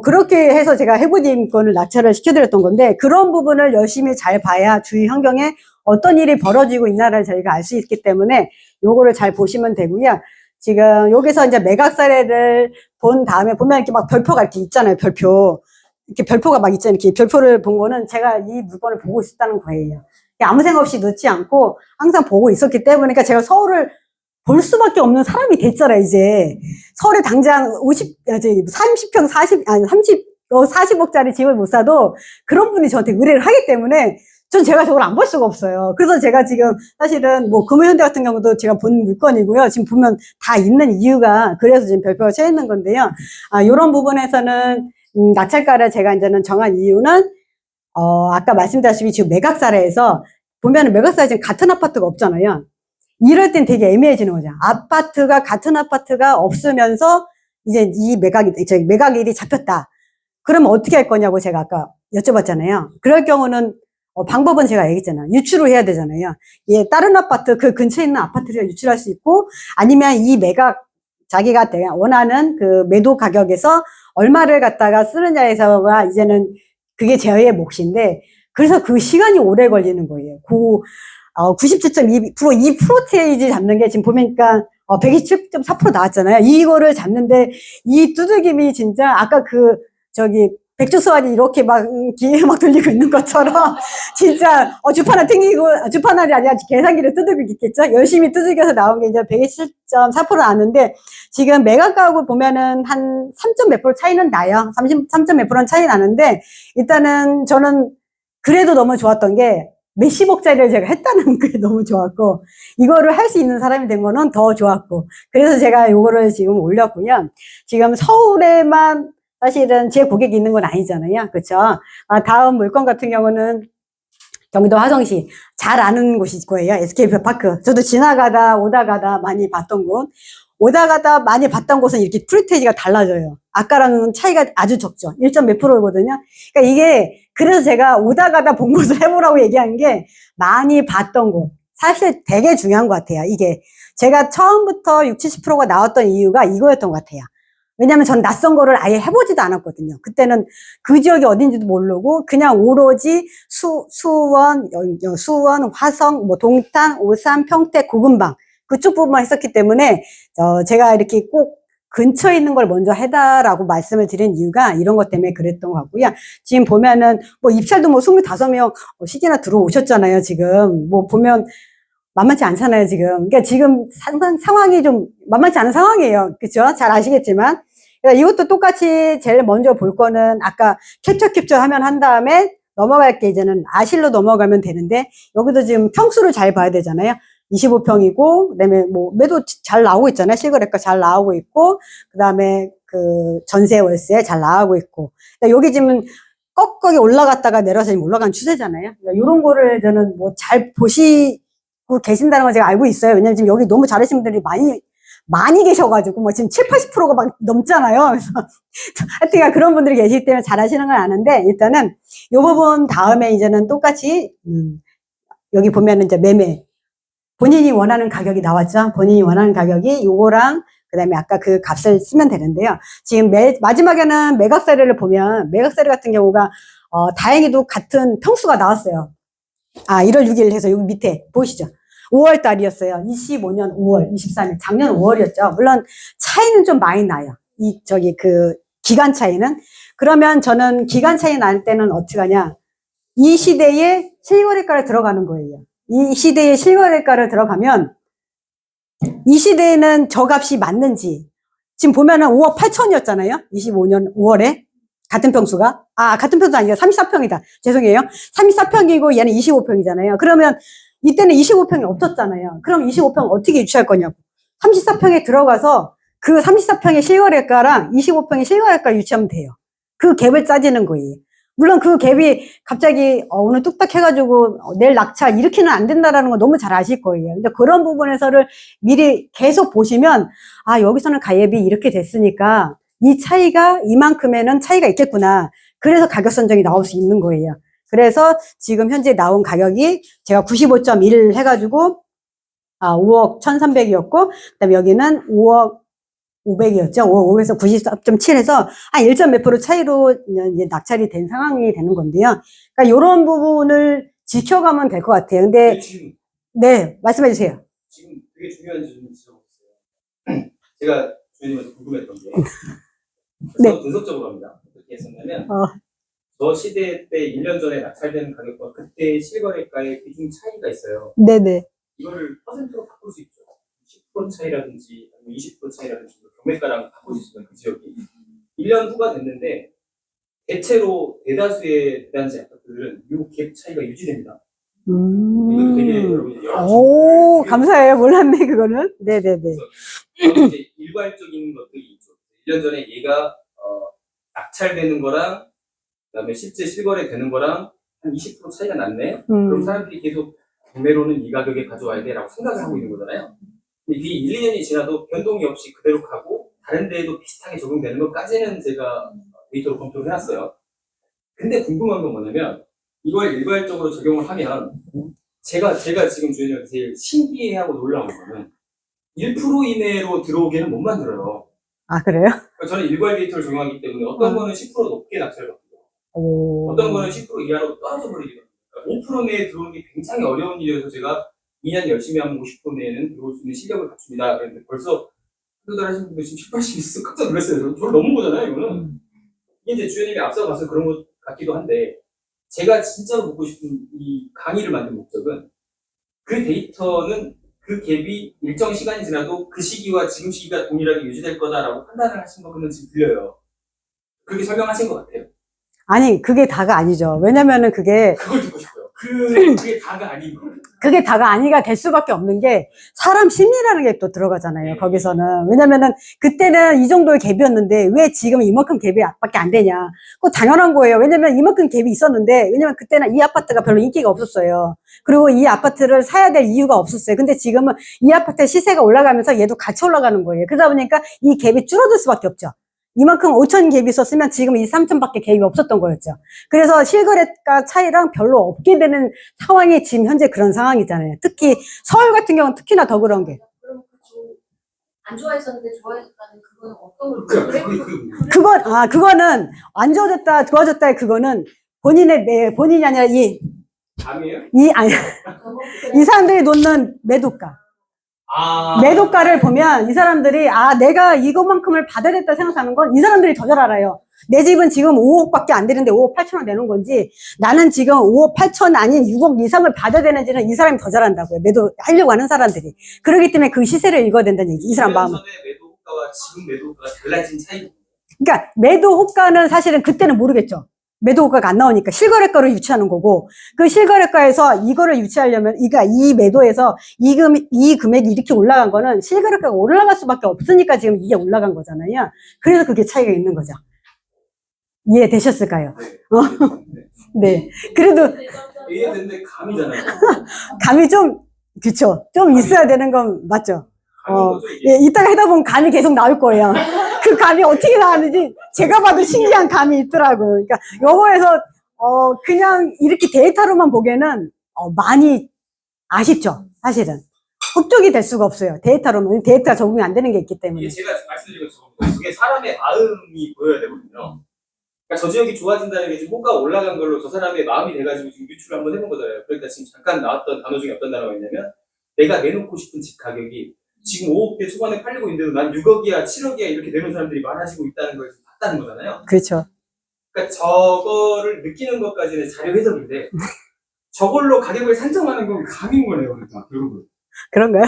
그렇게 해서 제가 해부님 거를 낙찰을 시켜드렸던 건데, 그런 부분을 열심히 잘 봐야 주위 환경에 어떤 일이 벌어지고 있나를 저희가 알 수 있기 때문에 요거를 잘 보시면 되고요. 지금 여기서 이제 매각 사례를 본 다음에 보면 이렇게 막 별표가 이렇게 있잖아요. 별표. 이렇게 별표가 막 있잖아요. 이렇게 별표를 본 거는 제가 이 물건을 보고 있었다는 거예요. 아무 생각 없이 넣지 않고 항상 보고 있었기 때문에 그러니까 제가 서울을 볼 수밖에 없는 사람이 됐잖아요, 이제. 서울에 당장 30평, 40억짜리 집을 못 사도 그런 분이 저한테 의뢰를 하기 때문에 전 제가 저걸 안 볼 수가 없어요. 그래서 제가 지금 사실은 뭐 금호현대 같은 경우도 제가 본 물건이고요. 지금 보면 다 있는 이유가 그래서 지금 별표가 쳐 있는 건데요. 요런 부분에서는 낙찰가를 제가 이제는 정한 이유는 아까 말씀드렸다시피 지금 매각사례에서 보면은 매각사례 지금 같은 아파트가 없잖아요. 이럴 땐 되게 애매해지는 거죠. 같은 아파트가 없으면서 이제 이 매각일이 잡혔다. 그러면 어떻게 할 거냐고 제가 아까 여쭤봤잖아요. 그럴 경우는 방법은 제가 얘기했잖아요. 유출을 해야 되잖아요. 예, 다른 아파트, 그 근처에 있는 아파트를 유출할 수 있고, 아니면 이 자기가 원하는 그 매도 가격에서 얼마를 갖다가 쓰느냐에서가 이제는 그게 제의 몫인데, 그래서 그 시간이 오래 걸리는 거예요. 97.2%, 2%테이지 잡는 게 지금 보니까 127.4% 나왔잖아요. 이거를 잡는데 이 두들김이 진짜 아까 백조수환이 이렇게 기계 돌리고 있는 것처럼 진짜 주판을 튕기고 주판알이 아니라 계산기를 두들기고 있겠죠. 열심히 두들겨서 나온 게 이제 127.4% 나왔는데 지금 매각가하고 보면은 한 3점 몇 프로 차이는 나요. 3점 몇 프로는 차이 나는데 일단은 저는 그래도 너무 좋았던 게 몇십억짜리를 제가 했다는 게 너무 좋았고, 이거를 할 수 있는 사람이 된 거는 더 좋았고, 그래서 제가 이거를 지금 올렸고요. 지금 서울에만 사실은 제 고객이 있는 건 아니잖아요. 그렇죠? 다음 물건 같은 경우는 경기도 화성시 잘 아는 곳일 거예요. SK파크. 저도 지나가다 오다가다 많이 봤던 곳. 오다가다 많이 봤던 곳은 이렇게 프리테이지가 달라져요. 아까랑은 차이가 아주 적죠. 1점 몇 프로거든요. 그러니까 이게 그래서 제가 오다가다 본 곳을 해보라고 얘기한 게 많이 봤던 곳. 사실 되게 중요한 것 같아요. 이게 제가 처음부터 60, 70%가 나왔던 이유가 이거였던 것 같아요. 왜냐면 전 낯선 거를 아예 해보지도 않았거든요. 그때는 그 지역이 어딘지도 모르고 그냥 오로지 수원, 화성, 뭐 동탄, 오산, 평택, 고금방 그쪽 부분만 했었기 때문에 제가 이렇게 꼭 근처에 있는 걸 먼저 해다라고 말씀을 드린 이유가 이런 것 때문에 그랬던 것 같고요. 지금 보면은 뭐 입찰도 뭐 25명 시기나 들어오셨잖아요. 지금 뭐 보면 만만치 않잖아요, 지금. 그러니까 지금 상황이 좀 만만치 않은 상황이에요. 그렇죠? 잘 아시겠지만. 그러니까 이것도 똑같이 제일 먼저 볼 거는 아까 캡처 하면 한 다음에 넘어갈 게 이제는 아실로 넘어가면 되는데 여기도 지금 평수를 잘 봐야 되잖아요. 25평이고 그다음에 뭐 매도 잘 나오고 있잖아요. 실거래가 잘 나오고 있고 그다음에 그 전세 월세 잘 나오고 있고. 그러니까 여기 지금 꺾어기 올라갔다가 내려서 지금 올라가는 추세잖아요. 그러니까 이런 거를 저는 뭐 잘 보시고 계신다는 걸 제가 알고 있어요. 왜냐면 지금 여기 너무 잘하시는 분들이 많이 계셔가지고, 뭐 지금 80%가 막 넘잖아요. 그래서 하여튼 그런 분들이 계시기 때문에 잘하시는 건 아는데, 일단은 요 부분 다음에 이제는 똑같이, 여기 보면은 이제 매매. 본인이 원하는 가격이 나왔죠? 본인이 원하는 가격이 요거랑, 그 다음에 아까 그 값을 쓰면 되는데요. 지금 마지막에는 매각사례를 보면, 매각사례 같은 경우가, 다행히도 같은 평수가 나왔어요. 1월 6일 해서 여기 밑에 보이시죠? 5월 달이었어요. 25년 5월 23일. 작년 5월이었죠. 물론 차이는 좀 많이 나요. 기간 차이는. 그러면 저는 기간 차이 날 때는 어떻게 하냐. 이 시대에 실거래가를 들어가는 거예요. 이 시대에 실거래가를 들어가면 이 시대에는 저 값이 맞는지. 지금 보면은 5억 8천이었잖아요. 25년 5월에. 같은 평수가. 같은 평수가 아니라 34평이다. 죄송해요. 34평이고 얘는 25평이잖아요. 그러면 이때는 25평이 없었잖아요. 그럼 25평 어떻게 유치할 거냐고. 34평에 들어가서 그 34평의 실거래가랑 25평의 실거래가를 유치하면 돼요. 그 갭을 짜지는 거예요. 물론 그 갭이 갑자기 오늘 뚝딱 해가지고 내일 낙찰 이렇게는 안 된다라는 거 너무 잘 아실 거예요. 근데 그런 부분에서를 미리 계속 보시면 여기서는 가액이 이렇게 됐으니까 이 차이가 이만큼에는 차이가 있겠구나. 그래서 가격 선정이 나올 수 있는 거예요. 그래서 지금 현재 나온 가격이 제가 95.1 해가지고 5억 1,300이었고 그다음에 여기는 5억 500이었죠. 5억 5에서 94.7에서 한 1점 몇 프로 차이로 이제 낙찰이 된 상황이 되는 건데요. 그러니까 이런 부분을 지켜가면 될 것 같아요. 근데 네, 말씀해 주세요. 지금 되게 중요한 질문 지적했어요. 제가 주님한테 궁금했던 게 네. 분석적으로 합니다. 어떻게 했었냐면 저 시대 때 1년 전에 낙찰되는 가격과 그때 실거래가의 비중 차이가 있어요. 네네. 이거를 퍼센트로 바꿀 수 있죠. 10% 차이라든지 아니면 20% 차이라든지 경매가랑 바꿀 수 있어요. 그 지역이. 1년 후가 됐는데 대체로 대다수의 대단지 아파트들은 이 갭 차이가 유지됩니다. 이것도 되게 여러분이 여러 오, 친구들 감사해요. 몰랐네, 그거는. 네네네. 그래서 이제 일괄적인 것들이 있죠. 1년 전에 얘가 낙찰되는 거랑 그다음에 실제 실거래 되는 거랑 한 20% 차이가 났네. 그럼 사람들이 계속 경매로는 이 가격에 가져와야 돼라고 생각을 하고 있는 거잖아요. 근데 이게 1, 2년이 지나도 변동이 없이 그대로 가고 다른 데에도 비슷하게 적용되는 것까지는 제가 데이터로 검토를 해놨어요. 근데 궁금한 건 뭐냐면 이걸 일괄적으로 적용을 하면 제가 지금 주연이한테 제일 신기해하고 놀라운 거는 1% 이내로 들어오게는 못 만들어요. 아, 그래요? 그러니까 저는 일괄 데이터를 적용하기 때문에 어떤 거는 10% 높게 낙찰을 받고 오. 어떤 거는 10% 이하로 떨어져 버리거든요. 그러니까 5% 내에 들어오는 게 굉장히 어려운 일이어서 제가 2년 열심히 하면 50% 내에는 들어올 수 있는 실력을 갖춥니다. 그런데 벌써 한두 달 하신 분들 지금 7, 80 있어. 깜짝 놀랐어요. 저를 넘은 거잖아요, 이거는. 이게 이제 주연님이 앞서가서 그런 것 같기도 한데 제가 진짜로 묻고 싶은 이 강의를 만든 목적은 그 데이터는 그 갭이 일정 시간이 지나도 그 시기와 지금 시기가 동일하게 유지될 거다라고 판단을 하신 거는 지금 들려요. 그렇게 설명하신 것 같아요. 아니, 그게 다가 아니죠. 왜냐면은 그게 그걸 듣고 싶어요. 그게 다가 아닌 거예요. 그게 다가 아니가 될 수밖에 없는 게 사람 심리라는 게 또 들어가잖아요. 네. 거기서는. 왜냐면은 그때는 이 정도의 갭이었는데 왜 지금 이만큼 갭이 밖에 안 되냐. 그거 당연한 거예요. 왜냐면 이만큼 갭이 있었는데 왜냐면 그때는 이 아파트가 별로 인기가 없었어요. 그리고 이 아파트를 사야 될 이유가 없었어요. 근데 지금은 이 아파트의 시세가 올라가면서 얘도 같이 올라가는 거예요. 그러다 보니까 이 갭이 줄어들 수밖에 없죠. 이만큼 5천 갭이 있었으면 지금 이 3천밖에 갭이 없었던 거였죠. 그래서 실거래가 차이랑 별로 없게 되는 상황이 지금 현재 그런 상황이잖아요. 특히 서울 같은 경우는 특히나 더 그런 게. 그럼 안 좋아했었는데 좋아졌다는 그거는 어떤 걸? 그거는 안 좋아졌다, 좋아졌다의 그거는 본인이 아니라 감이에요? 이 사람들이 놓는 매도가. 매도가를 보면 이 사람들이 내가 이것만큼을 받아야 됐다 생각하는 건 이 사람들이 더 잘 알아요. 내 집은 지금 5억밖에 안 되는데 5억 8천원 내는 건지 나는 지금 5억 8천 아닌 6억 이상을 받아야 되는지는 이 사람이 더 잘 안다고요. 매도하려고 하는 사람들이. 그렇기 때문에 그 시세를 읽어야 된다는 얘기지. 이 사람 마음은. 전에 매도 호가와 지금 매도 호가가 달라진 차이. 그러니까 매도 호가는 사실은 그때는 모르겠죠. 매도 호가가 안 나오니까 실거래가로 유치하는 거고 그 실거래가에서 이거를 유치하려면 이 매도에서 이 금액이 이렇게 올라간 거는 실거래가가 올라갈 수밖에 없으니까 지금 이게 올라간 거잖아요. 그래서 그게 차이가 있는 거죠. 이해되셨을까요? 네. 그래도 이해되는데 감이잖아요. 감이 그쵸. 좀 있어야 되는 건 맞죠. 거죠, 이게. 예, 이따가 하다 보면 감이 계속 나올 거예요. 그 감이 어떻게 나왔는지 제가 봐도 신기한 감이 있더라고요. 그러니까 요거에서 그냥 이렇게 데이터로만 보기에는 많이 아쉽죠. 사실은. 흡족이 될 수가 없어요. 데이터로는. 데이터가 적응이 안 되는 게 있기 때문에. 이게 제가 말씀드린 것처럼 그게 사람의 마음이 보여야 되거든요. 그러니까 저 지역이 좋아진다는 게 지금 호가가 올라간 걸로 저 사람의 마음이 돼가지고 지금 유출을 한번 해본 거잖아요. 그러니까 지금 잠깐 나왔던 단어 중에 어떤 단어가 있냐면 내가 내놓고 싶은 집 가격이 지금 5억대 초반에 팔리고 있는데도 난 6억이야 7억이야 이렇게 내는 사람들이 많아지고 있다는 걸 봤다는 거잖아요. 그렇죠. 그러니까 저거를 느끼는 것까지는 자료 해석인데 저걸로 가격을 산정하는 건 감인 거네요. 그러니까 결국은. 그런가요?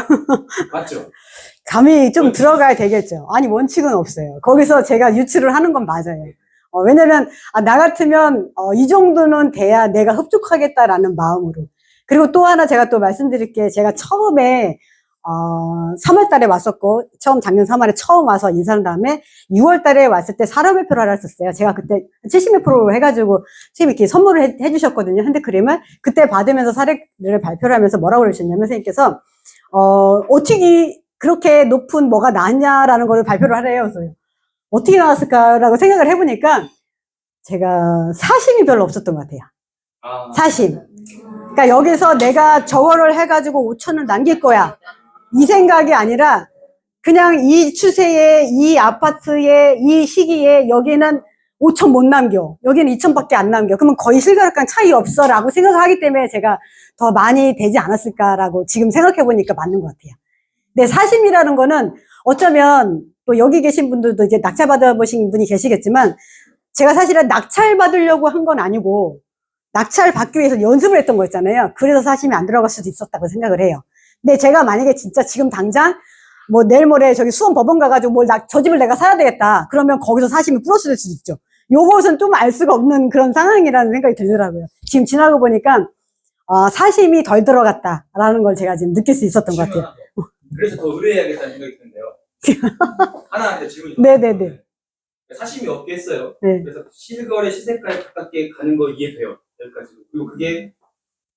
맞죠? 감이 좀 들어가야 되겠죠. 아니, 원칙은 없어요. 거기서 제가 유출을 하는 건 맞아요. 왜냐면, 나 같으면, 이 정도는 돼야 내가 흡족하겠다라는 마음으로. 그리고 또 하나 제가 또 말씀드릴 게, 제가 처음에, 3월 달에 왔었고, 작년 3월에 처음 와서 인사한 다음에, 6월 달에 왔을 때 사료발표를 하라 했었어요. 제가 그때 70몇 프로 해가지고, 선생님이 이렇게 선물을 해주셨거든요. 핸드크림을. 그때 받으면서 사례를 발표를 하면서 뭐라고 그러셨냐면, 선생님께서, 어떻게 그렇게 높은 뭐가 나왔냐라는 걸 발표를 하래요. 그래서 어떻게 나왔을까라고 생각을 해보니까 제가 사심이 별로 없었던 것 같아요. 사심. 그러니까 여기서 내가 저거를 해가지고 5천을 남길 거야. 이 생각이 아니라 그냥 이 추세에, 이 아파트에, 이 시기에 여기는 5천 못 남겨. 여기는 2천밖에 안 남겨. 그러면 거의 실거래가랑 차이 없어 라고 생각을 하기 때문에 제가 더 많이 되지 않았을까라고 지금 생각해보니까 맞는 것 같아요. 근데 사심이라는 거는 어쩌면 또 여기 계신 분들도 이제 낙찰받아보신 분이 계시겠지만 제가 사실은 낙찰 받으려고 한 건 아니고 낙찰 받기 위해서 연습을 했던 거였잖아요. 그래서 사심이 안 들어갈 수도 있었다고 생각을 해요. 근데 제가 만약에 진짜 지금 당장 뭐 내일 모레 저기 수원 법원 가가지고 저 집을 내가 사야 되겠다. 그러면 거기서 사심이 플러스 될 수도 있죠. 요것은 좀 알 수가 없는 그런 상황이라는 생각이 들더라고요. 지금 지나고 보니까 사심이 덜 들어갔다라는 걸 제가 지금 느낄 수 있었던 것 같아요. 그래서 더 의뢰해야겠다는 생각이 드는데요. 하나한테 질문이 네네네. 사심이 없게 했어요. 네. 그래서 실거래 시세가에 가깝게 가는 거 이해돼요. 여기까지. 그리고 그게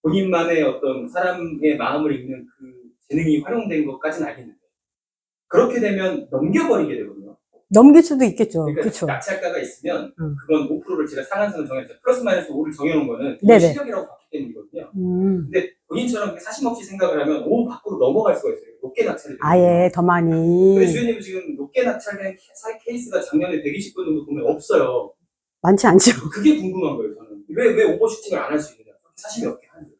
본인만의 어떤 사람의 마음을 읽는 그 재능이 활용된 것까지는 알겠는데 그렇게 되면 넘겨버리게 되거든요. 넘길 수도 있겠죠. 그러니까 그렇죠. 낙찰가가 있으면 그건 5%를 제가 상한선을 정해서 플러스 마이너스 5를 정해놓은 거는 네네. 실력이라고 봤기 때문이거든요. 근데 본인처럼 사심 없이 생각을 하면 5 밖으로 넘어갈 수가 있어요. 높게 낙찰이 되거든요. 아예 더 많이. 근데 주연님은 지금 높게 낙찰된 케이스가 작년에 120건 정도 보면 없어요. 많지 않죠. 그게 궁금한 거예요, 저는. 왜 오버슈팅을 안 할 수 있느냐. 사심이 없게 하는 거예요.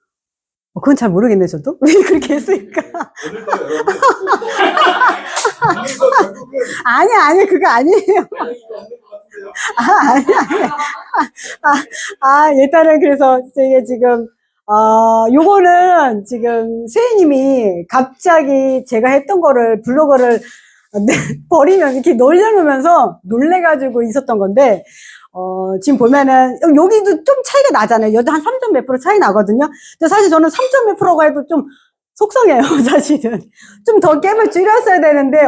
그건 잘 모르겠네, 저도. 왜 그렇게 했을까? 오늘 거 여러분. 이거 결국은 아니, 그거 아니에요. 이거 없는 것 같은데요. 일단은 그래서 이게 지금, 요거는 지금 세희님이 갑자기 제가 했던 거를, 블로거를 버리면 이렇게 놀려놓으면서 놀래가지고 있었던 건데, 지금 보면은, 여기도 좀 차이가 나잖아요. 여기 한 3점 몇 프로 차이 나거든요. 근데 사실 저는 3점 몇 프로가 해도 좀 속상해요, 사실은. 좀 더 갭을 줄였어야 되는데,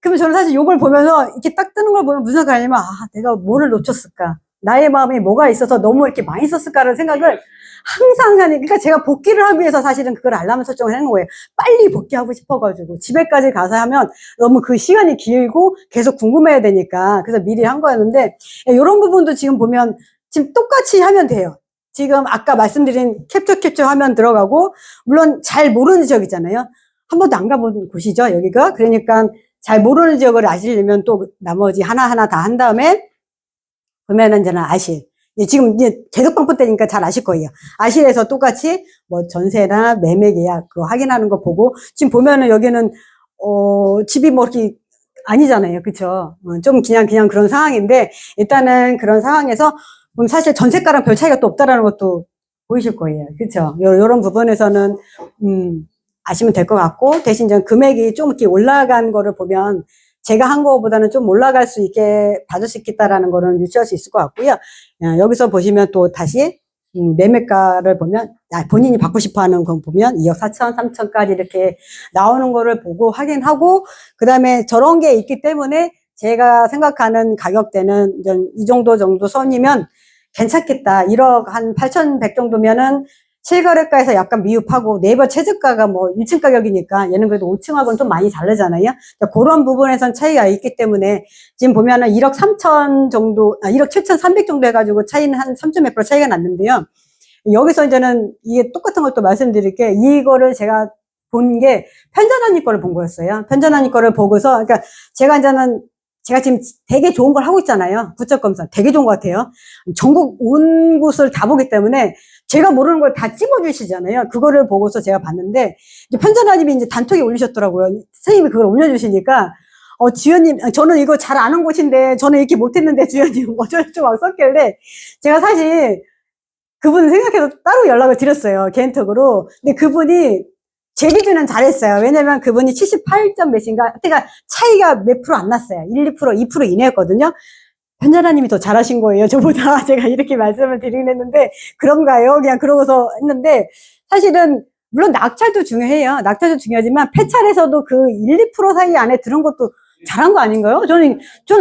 그러면 저는 사실 요걸 보면서 이렇게 딱 뜨는 걸 보면 무슨 생각이 아니면, 내가 뭐를 놓쳤을까? 나의 마음에 뭐가 있어서 너무 이렇게 많이 썼을까라는 생각을 항상 하는, 그러니까 제가 복귀를 하기 위해서 사실은 그걸 알람 설정을 하는 거예요. 빨리 복귀하고 싶어가지고. 집에까지 가서 하면 너무 그 시간이 길고 계속 궁금해야 되니까. 그래서 미리 한 거였는데, 이런 부분도 지금 보면 지금 똑같이 하면 돼요. 지금 아까 말씀드린 캡처 화면 들어가고, 물론 잘 모르는 지역 있잖아요. 한 번도 안 가본 곳이죠, 여기가. 그러니까 잘 모르는 지역을 아시려면 또 나머지 하나하나 다 한 다음에 보면은 이제는 아실. 지금 이제 계속광고 때니까 잘 아실 거예요. 아실에서 똑같이 뭐 전세나 매매 계약 그거 확인하는 거 보고 지금 보면은 여기는 집이 뭐 이렇게 아니잖아요. 그쵸? 좀 그냥 그런 상황인데 일단은 그런 상황에서 그럼 사실 전세가랑 별 차이가 또 없다라는 것도 보이실 거예요. 그쵸? 요런 부분에서는 아시면 될 것 같고 대신 좀 금액이 좀 이렇게 올라간 거를 보면 제가 한 거보다는 좀 올라갈 수 있게 받을 수 있겠다라는 거는 유추할 수 있을 것 같고요. 여기서 보시면 또 다시 매매가를 보면 본인이 받고 싶어 하는 거 보면 2억 4천, 3천까지 이렇게 나오는 거를 보고 확인하고 그 다음에 저런 게 있기 때문에 제가 생각하는 가격대는 이 정도 선이면 괜찮겠다. 1억 한 8,100 정도면은 실거래가에서 약간 미흡하고 네이버 최저가가 뭐 1층 가격이니까 얘는 그래도 5층하고는 좀 많이 다르잖아요. 그런 부분에선 차이가 있기 때문에 지금 보면은 1억 3천 정도, 1억 7,300 정도 해가지고 차이는 한 3점 몇 프로 차이가 났는데요. 여기서 이제는 이게 똑같은 걸 또 말씀드릴 게 이거를 제가 본 게 편전언니 거를 본 거였어요. 편전언니 거를 보고서 그러니까 제가 지금 되게 좋은 걸 하고 있잖아요. 부적검사 되게 좋은 것 같아요. 전국 온 곳을 다 보기 때문에 제가 모르는 걸 다 찝어주시잖아요. 그거를 보고서 제가 봤는데 이제 편전아님이 이제 단톡에 올리셨더라고요. 선생님이 그걸 올려주시니까 주연님 저는 이거 잘 아는 곳인데 저는 이렇게 못했는데 주연님 어쩌고저쩌고 막 썼길래 제가 사실 그분 생각해서 따로 연락을 드렸어요. 개인톡으로. 근데 그분이 제 기준은 잘했어요. 왜냐면 그분이 78점 몇인가, 그러니까 차이가 몇 프로 안 났어요. 1, 2%, 2% 이내였거든요. 편자라님이 더 잘하신 거예요. 저보다. 제가 이렇게 말씀을 드리긴 했는데, 그런가요? 그냥 그러고서 했는데, 사실은, 물론 낙찰도 중요해요. 낙찰도 중요하지만, 폐찰에서도 그 1, 2% 사이 안에 들은 것도 잘한 거 아닌가요? 저는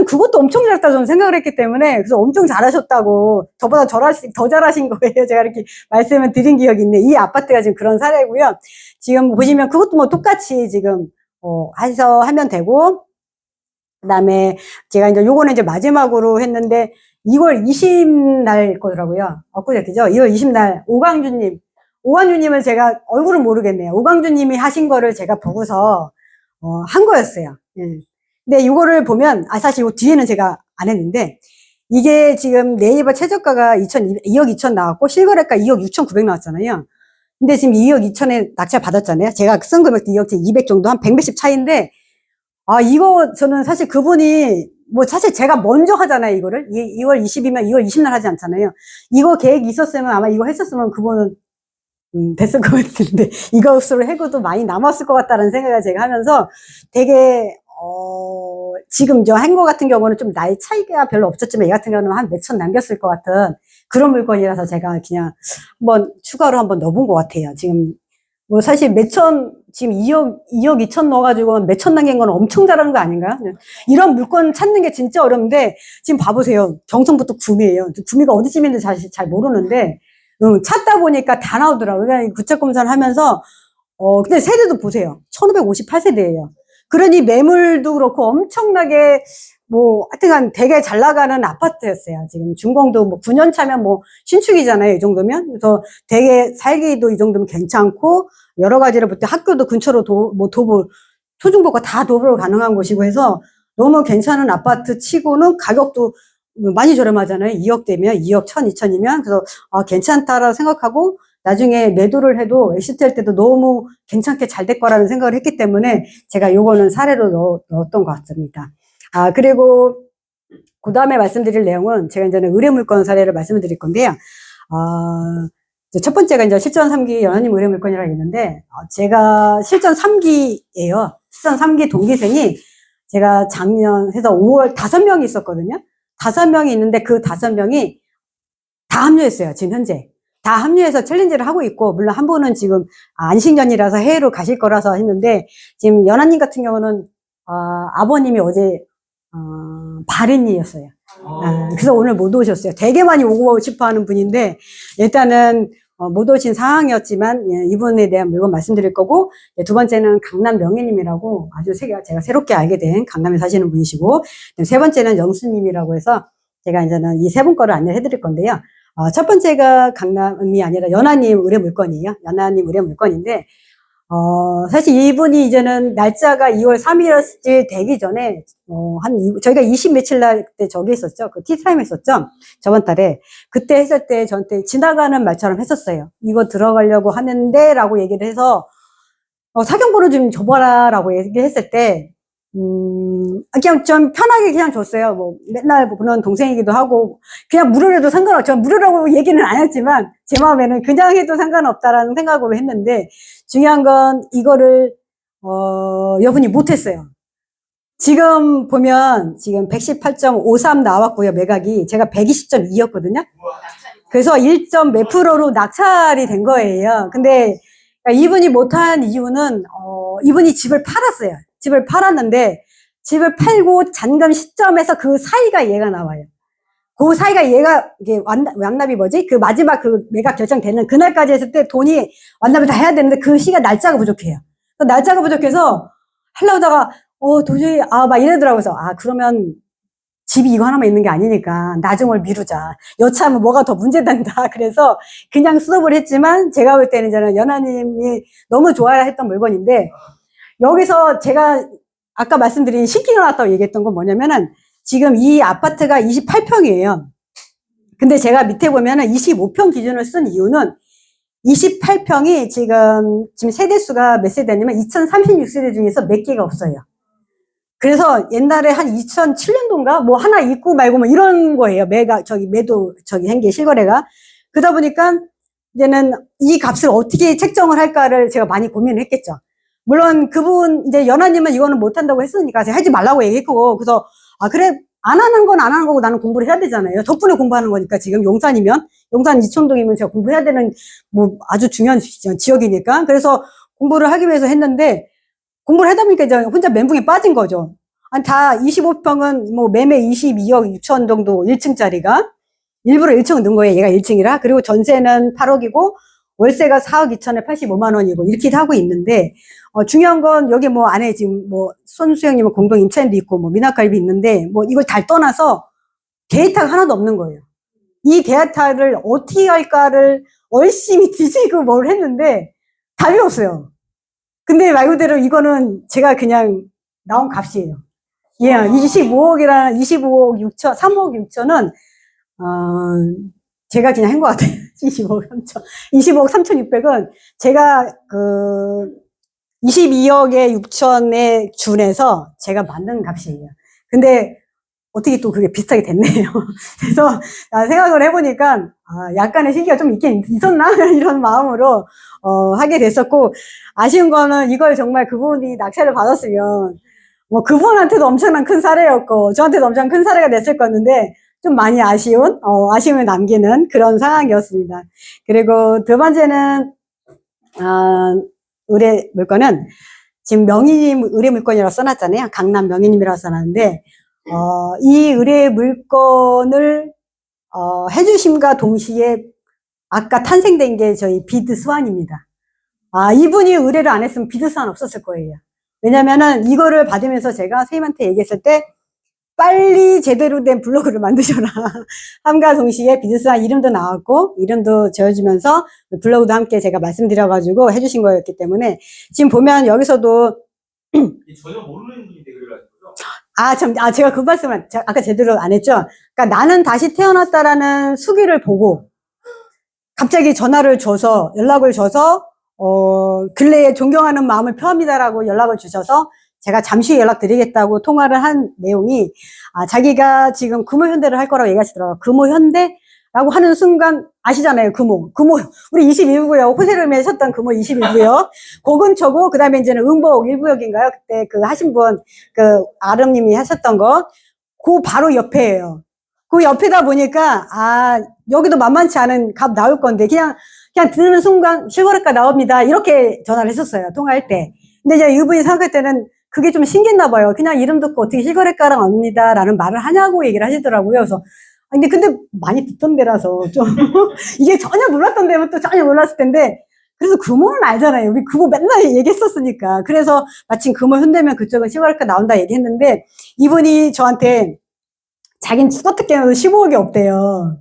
그것도 엄청 잘했다 저는 생각을 했기 때문에, 그래서 엄청 잘하셨다고, 저보다 더 잘하신 거예요. 제가 이렇게 말씀을 드린 기억이 있네. 이 아파트가 지금 그런 사례고요. 지금 보시면 그것도 뭐 똑같이 지금, 해서 하면 되고, 그 다음에 제가 이제 요거는 이제 마지막으로 했는데 2월 20날 거더라고요. 엊그저께죠. 2월 20날 오광주님을 제가 얼굴은 모르겠네요. 오광주님이 하신 거를 제가 보고서 한 거였어요. 예. 근데 이거를 보면 사실 요 뒤에는 제가 안 했는데 이게 지금 네이버 최저가가 2억 2천 나왔고 실거래가 2억 6,900 나왔잖아요. 근데 지금 2억 2천에 낙찰 받았잖아요. 제가 쓴 금액도 2억 200 정도 한 100몇십 차이인데 이거 저는 사실 그분이 뭐 사실 제가 먼저 하잖아요, 이거를. 2월 20이면 2월 20날 하지 않잖아요. 이거 계획이 있었으면 아마 이거 했었으면 그거는 됐을 것 같은데 이것으로 해고도 많이 남았을 것 같다는 생각을 제가 하면서 되게 지금 저 행거 같은 경우는 좀 나이 차이가 별로 없었지만 얘 같은 경우는 한 몇천 남겼을 것 같은 그런 물건이라서 제가 그냥 한번 추가로 한번 넣어본 것 같아요. 지금 뭐 사실 몇천 지금 2억 2천 넣어가지고 몇천 남긴 건 엄청 잘하는 거 아닌가요? 이런 물건 찾는 게 진짜 어려운데 지금 봐보세요. 경성부터 구미예요. 구미가 어디쯤인지 사실 잘 모르는데 찾다 보니까 다 나오더라고요. 그러니까 국적검사를 하면서 근데 세대도 보세요. 1558세대예요. 그러니 매물도 그렇고 엄청나게 뭐 하여튼간 되게 잘 나가는 아파트였어요. 지금 준공도 뭐 9년 차면 뭐 신축이잖아요. 이 정도면. 그래서 되게 살기도 이 정도면 괜찮고 여러 가지로 부터 학교도 근처로 뭐 도보 초중고가 다 도보로 가능한 곳이고 해서 너무 괜찮은 아파트 치고는 가격도 많이 저렴하잖아요. 2억대면 2억 1천, 2천이면 그래서 괜찮다라고 생각하고 나중에 매도를 해도 엑시트 때도 너무 괜찮게 잘 될 거라는 생각을 했기 때문에 제가 요거는 사례로 넣었던 것 같습니다. 그리고 그 다음에 말씀드릴 내용은 제가 이제는 의뢰물건 사례를 말씀을 드릴 건데요. 첫 번째가 이제 실전 3기 연하님 의뢰물건이라고 있는데 제가 실전 3기예요. 실전 3기 동기생이 제가 작년 해서 5월 5명이 있었거든요. 5명이 있는데 그 5명이 다 합류했어요. 지금 현재. 다 합류해서 챌린지를 하고 있고, 물론 한 분은 지금 안식년이라서 해외로 가실 거라서 했는데, 지금 연하님 같은 경우는, 아버님이 어제, 발인이었어요. 그래서 오늘 못 오셨어요. 되게 많이 오고 싶어 하는 분인데, 일단은, 못 오신 상황이었지만, 예, 이분에 대한 물건 말씀드릴 거고, 두 번째는 강남 명예님이라고 아주 제가 새롭게 알게 된 강남에 사시는 분이시고, 세 번째는 영수님이라고 해서 제가 이제는 이 세 분 거를 안내해 드릴 건데요. 첫 번째가 강남이 아니라 연하님 의뢰 물건이에요. 연하님 의뢰 물건인데, 사실 이분이 이제는 날짜가 2월 3일이 되기 전에, 저희가 20 며칠 날 때 저기 했었죠. 그 티타임 했었죠. 저번 달에. 그때 했을 때 저한테 지나가는 말처럼 했었어요. 이거 들어가려고 하는데, 라고 얘기를 해서, 사경보를 좀 줘봐라, 라고 얘기했을 때, 그냥 좀 편하게 그냥 줬어요. 뭐, 맨날 보는 동생이기도 하고, 그냥 무료로도 전 무료라고 얘기는 안 했지만, 제 마음에는 그냥 해도 상관없다라는 생각으로 했는데, 중요한 건 이거를, 여분이 못했어요. 지금 보면, 지금 118.53 나왔고요, 매각이. 제가 120.2였거든요. 그래서 1점 몇 프로로 낙찰이 된 거예요. 근데, 이분이 못한 이유는, 이분이 집을 팔았어요. 집을 팔았는데 집을 팔고 잔금 시점에서 그 사이가 얘가 나와요. 그 사이가 얘가 이게 완납이 뭐지? 그 마지막 그 매각 결정되는 그날까지 했을 때 돈이 완납을 다 해야 되는데 그 시가 날짜가 부족해요. 날짜가 부족해서 하려다가 도저히 막 이러더라고요. 그래서 그러면 집이 이거 하나만 있는 게 아니니까 나중을 미루자. 여차하면 뭐가 더 문제된다. 그래서 그냥 수습을 했지만 제가 볼 때는 저는 연하님이 너무 좋아했던 물건인데 여기서 제가 아까 말씀드린 신기가 나왔다고 얘기했던 건 뭐냐면은 지금 이 아파트가 28평이에요. 근데 제가 밑에 보면은 25평 기준을 쓴 이유는 28평이 지금 세대수가 몇 세대냐면 2036세대 중에서 몇 개가 없어요. 그래서 옛날에 한 2007년도인가 뭐 하나 있고 말고 뭐 이런 거예요. 매도 한게 실거래가. 그러다 보니까 이제는 이 값을 어떻게 책정을 할까를 제가 많이 고민을 했겠죠. 물론 그분 이제 연하님은 이거는 못한다고 했으니까 제가 하지 말라고 얘기했고 그래서 그래 안 하는 건 안 하는 거고 나는 공부를 해야 되잖아요. 덕분에 공부하는 거니까 지금 용산 이촌동이면 제가 공부해야 되는 뭐 아주 중요한 지역이니까 그래서 공부를 하기 위해서 했는데 공부를 하다 보니까 이제 혼자 멘붕에 빠진 거죠. 다 25평은 뭐 매매 22억 6천 정도 1층짜리가 일부러 1층 넣은 거예요. 얘가 1층이라. 그리고 전세는 8억이고 월세가 4억 2천에 85만 원이고 이렇게 하고 있는데 중요한 건 여기 뭐 안에 지금 뭐 손수영님은 공동 임차인도 있고 뭐 미나갈비 있는데 뭐 이걸 다 떠나서 데이터가 하나도 없는 거예요. 이 데이터를 어떻게 할까를 열심히 뒤지고 뭘 했는데 답이 없어요. 근데 말 그대로 이거는 제가 그냥 나온 값이에요. 예, 25억이라는 25억 6천, 3억 6천은 제가 그냥 한 것 같아요. 25억 3천. 25억 3,600은 제가 22억에 6천에 준해서 제가 만든 값이에요. 근데 어떻게 또 그게 비슷하게 됐네요. 그래서 생각을 해보니까 약간의 시기가 좀 있긴 있었나 이런 마음으로 하게 됐었고, 아쉬운 거는 이걸 정말 그분이 낙찰을 받았으면 뭐 그분한테도 엄청난 큰 사례였고 저한테도 엄청 큰 사례가 됐을 건데 좀 많이 아쉬움을 남기는 그런 상황이었습니다. 그리고 두 번째는 의뢰 물건은 지금 명의님 의뢰 물건이라고 써놨잖아요. 강남 명의님이라고 써놨는데 이 의뢰 물건을 해주심과 동시에 아까 탄생된 게 저희 비드 스완입니다. 이분이 의뢰를 안 했으면 비드 스완 없었을 거예요. 왜냐면은 이거를 받으면서 제가 선생님한테 얘기했을 때 빨리 제대로 된 블로그를 만드셔라. 함과 동시에 비드 스완 이름도 나왔고 이름도 지어주면서 블로그도 함께 제가 말씀드려가지고 해주신 거였기 때문에 지금 보면 여기서도 전혀 모르는 분인데 그래가지고 제가 그 말씀을 아까 제대로 안 했죠. 그러니까 나는 다시 태어났다라는 수기를 보고 갑자기 전화를 줘서 연락을 줘서 근래에 존경하는 마음을 표합니다라고 연락을 주셔서 제가 잠시 연락드리겠다고 통화를 한 내용이 자기가 지금 금호현대를 할 거라고 얘기하시더라고요. 금호현대라고 하는 순간 아시잖아요. 금호 우리 22구역 호세를 매셨던 금호 22구역 그 근처고 그 다음에 이제는 응복 1구역인가요? 그때 그 하신 분 그 아름님이 하셨던 거 그 바로 옆에예요. 그 옆에다 보니까 여기도 만만치 않은 값 나올 건데 그냥 듣는 순간 실거래가 나옵니다. 이렇게 전화를 했었어요. 통화할 때. 근데 이제 이분이 생각할 때는 그게 좀 신기했나 봐요. 그냥 이름 듣고 어떻게 실거래가랑 옵니다. 라는 말을 하냐고 얘기를 하시더라고요. 그래서 근데 많이 듣던 데라서 좀 이게 전혀 몰랐던 데면 또 전혀 몰랐을 텐데 그래서 금호는 알잖아요. 우리 금호 맨날 얘기했었으니까. 그래서 마침 금호 현대면 그쪽은 실거래가 나온다 얘기했는데 이분이 저한테 자기는 죽어뜯기에도 15억이 없대요.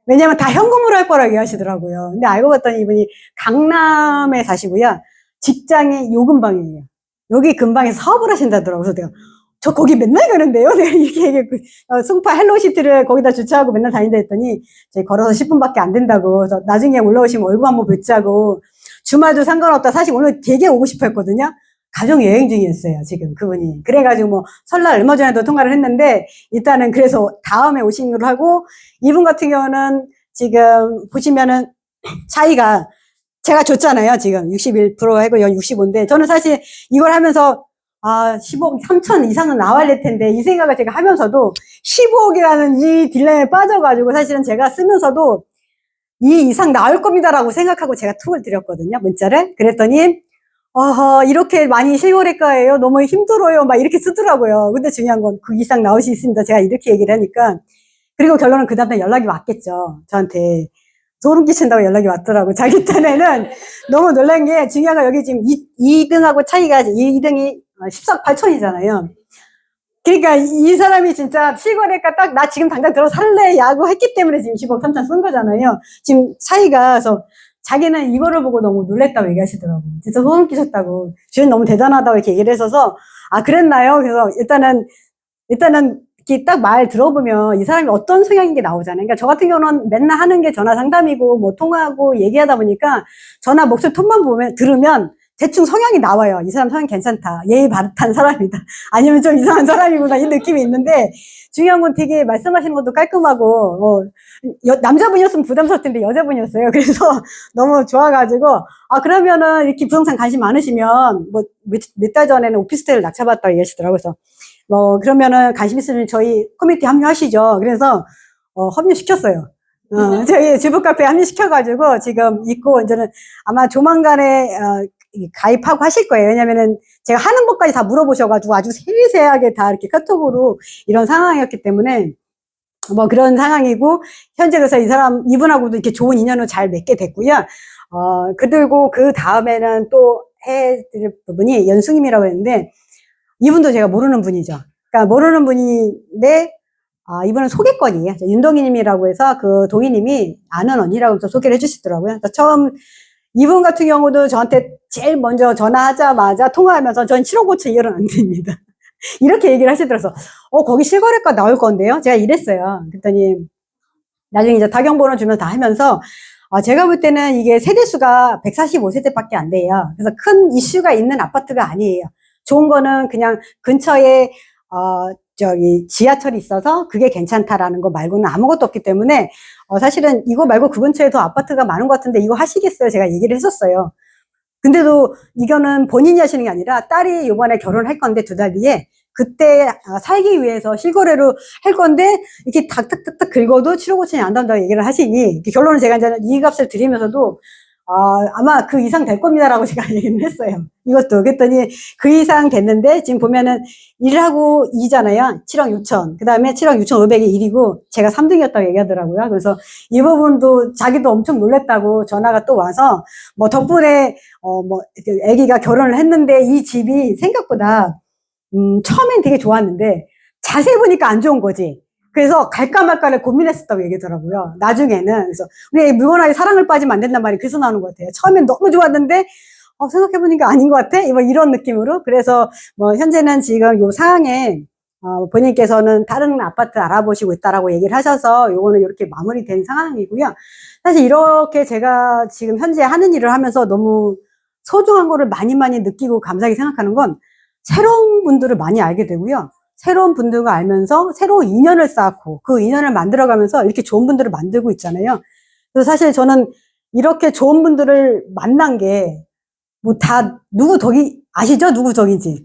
왜냐면 다 현금으로 할 거라고 얘기하시더라고요. 근데 알고 봤더니 이분이 강남에 사시고요. 직장이 요 근방이에요. 여기 근방에서 사업을 하신다더라고요. 그래서 내가 저 거기 맨날 가는데요? 내가 이렇게 얘기했고 송파 헬로시티를 거기다 주차하고 맨날 다닌다 했더니 저희 걸어서 10분밖에 안 된다고. 그래서 나중에 올라오시면 얼굴 한번 뵙자고. 주말도 상관없다. 사실 오늘 되게 오고 싶어 했거든요. 가족 여행 중이었어요, 지금 그분이. 그래가지고 뭐 설날 얼마 전에도 통화를 했는데 일단은 그래서 다음에 오신 걸로 하고 이분 같은 경우는 지금 보시면은 차이가 제가 줬잖아요, 지금 61% 하고 65인데 저는 사실 이걸 하면서 15억 3천 이상은 나와야 될 텐데 이 생각을 제가 하면서도 15억이라는 이 딜레마에 빠져가지고 사실은 제가 쓰면서도 이 이상 나올 겁니다라고 생각하고 제가 톡을 드렸거든요, 문자를. 그랬더니 이렇게 많이 실거래가예요. 너무 힘들어요. 막 이렇게 쓰더라고요. 근데 중요한 건 그 이상 나올 수 있습니다. 제가 이렇게 얘기를 하니까. 그리고 결론은 그 다음날 연락이 왔겠죠. 저한테. 소름 끼친다고 연락이 왔더라고요. 자기 딴에는 너무 놀란 게 중요한 건 여기 지금 2등하고 차이가 2등이 14억 8천이잖아요. 그러니까 이 사람이 진짜 실거래가 딱 나 지금 당장 들어 살래 야구 했기 때문에 지금 10억 3천 쓴 거잖아요. 지금 차이가 그래서 자기는 이거를 보고 너무 놀랬다고 얘기하시더라고요. 진짜 소름 끼쳤다고. 주인 너무 대단하다고 이렇게 얘기를 했어서 그랬나요? 그래서 일단은 이렇게 딱 말 들어보면 이 사람이 어떤 성향인 게 나오잖아요. 그러니까 저 같은 경우는 맨날 하는 게 전화 상담이고 뭐 통화하고 얘기하다 보니까 전화 목소리 톤만 들으면 대충 성향이 나와요. 이 사람 성향 괜찮다. 예의 바르탄 사람이다. 아니면 좀 이상한 사람이구나. 이 느낌이 있는데 중요한 건 되게 말씀하시는 것도 깔끔하고 남자분이었으면 부담스러울 텐데 여자분이었어요. 그래서 너무 좋아가지고 그러면은 이렇게 부동산 관심 많으시면 뭐 몇 달 전에는 오피스텔을 낙찰받았다고 얘기하시더라고요. 그래서 그러면은 관심 있으면 저희 커뮤니티 합류하시죠. 그래서 합류시켰어요. 저희 주부카페에 합류시켜가지고 지금 있고 이제는 아마 조만간에 가입하고 하실 거예요. 왜냐면은 제가 하는 것까지 다 물어보셔가지고 아주 세세하게 다 이렇게 카톡으로 이런 상황이었기 때문에 뭐 그런 상황이고 현재 그래서 이분하고도 이렇게 좋은 인연을 잘 맺게 됐고요. 그리고 그 다음에는 또 해드릴 부분이 연숙님이라고 했는데 이분도 제가 모르는 분이죠. 그러니까 모르는 분인데 이분은 소개권이에요. 윤동희님이라고 해서 그 동희님이 아는 언니라고 해서 소개를 해주시더라고요. 처음 이분 같은 경우도 저한테 제일 먼저 전화하자마자 통화하면서 전 7억 5천 이하는 안 됩니다. 이렇게 얘기를 하시더라고요. 거기 실거래가 나올 건데요. 제가 이랬어요. 그랬더니 나중에 이제 타경번호 주면서 다 하면서 제가 볼 때는 이게 세대수가 145세대밖에 안 돼요. 그래서 큰 이슈가 있는 아파트가 아니에요. 좋은 거는 그냥 근처에 지하철이 있어서 그게 괜찮다라는 거 말고는 아무것도 없기 때문에, 사실은 이거 말고 그 근처에 더 아파트가 많은 것 같은데 이거 하시겠어요? 제가 얘기를 했었어요. 근데도 이거는 본인이 하시는 게 아니라 딸이 이번에 결혼할 건데 2달 뒤에 그때 살기 위해서 실거래로 할 건데 이렇게 탁탁탁탁 긁어도 7억 5천이 안 나온다고 얘기를 하시니 결론은 제가 이제 이 값을 드리면서도 아마 그 이상 될 겁니다라고 제가 얘기를 했어요. 이것도. 그랬더니 그 이상 됐는데 지금 보면은 1하고 2잖아요. 7억 6천. 그 다음에 7억 6천 5백이 1이고 제가 3등이었다고 얘기하더라고요. 그래서 이 부분도 자기도 엄청 놀랬다고 전화가 또 와서 뭐 덕분에 아기가 결혼을 했는데 이 집이 생각보다 처음엔 되게 좋았는데 자세히 보니까 안 좋은 거지. 그래서 갈까 말까를 고민했었다고 얘기하더라고요. 나중에는. 그래서 우리 물건하게 사랑을 빠지면 안 된단 말이 그래서 나오는 것 같아요. 처음엔 너무 좋았는데 생각해보니까 아닌 것 같아? 뭐 이런 느낌으로. 그래서 뭐 현재는 지금 요 상황에 본인께서는 다른 아파트 알아보시고 있다라고 얘기를 하셔서 요거는 이렇게 마무리된 상황이고요. 사실 이렇게 제가 지금 현재 하는 일을 하면서 너무 소중한 거를 많이 느끼고 감사하게 생각하는 건 새로운 분들을 많이 알게 되고요. 새로운 분들과 알면서 새로운 인연을 쌓고 그 인연을 만들어가면서 이렇게 좋은 분들을 만들고 있잖아요. 그래서 사실 저는 이렇게 좋은 분들을 만난 게 뭐 다 누구 덕이 아시죠? 누구 덕인지.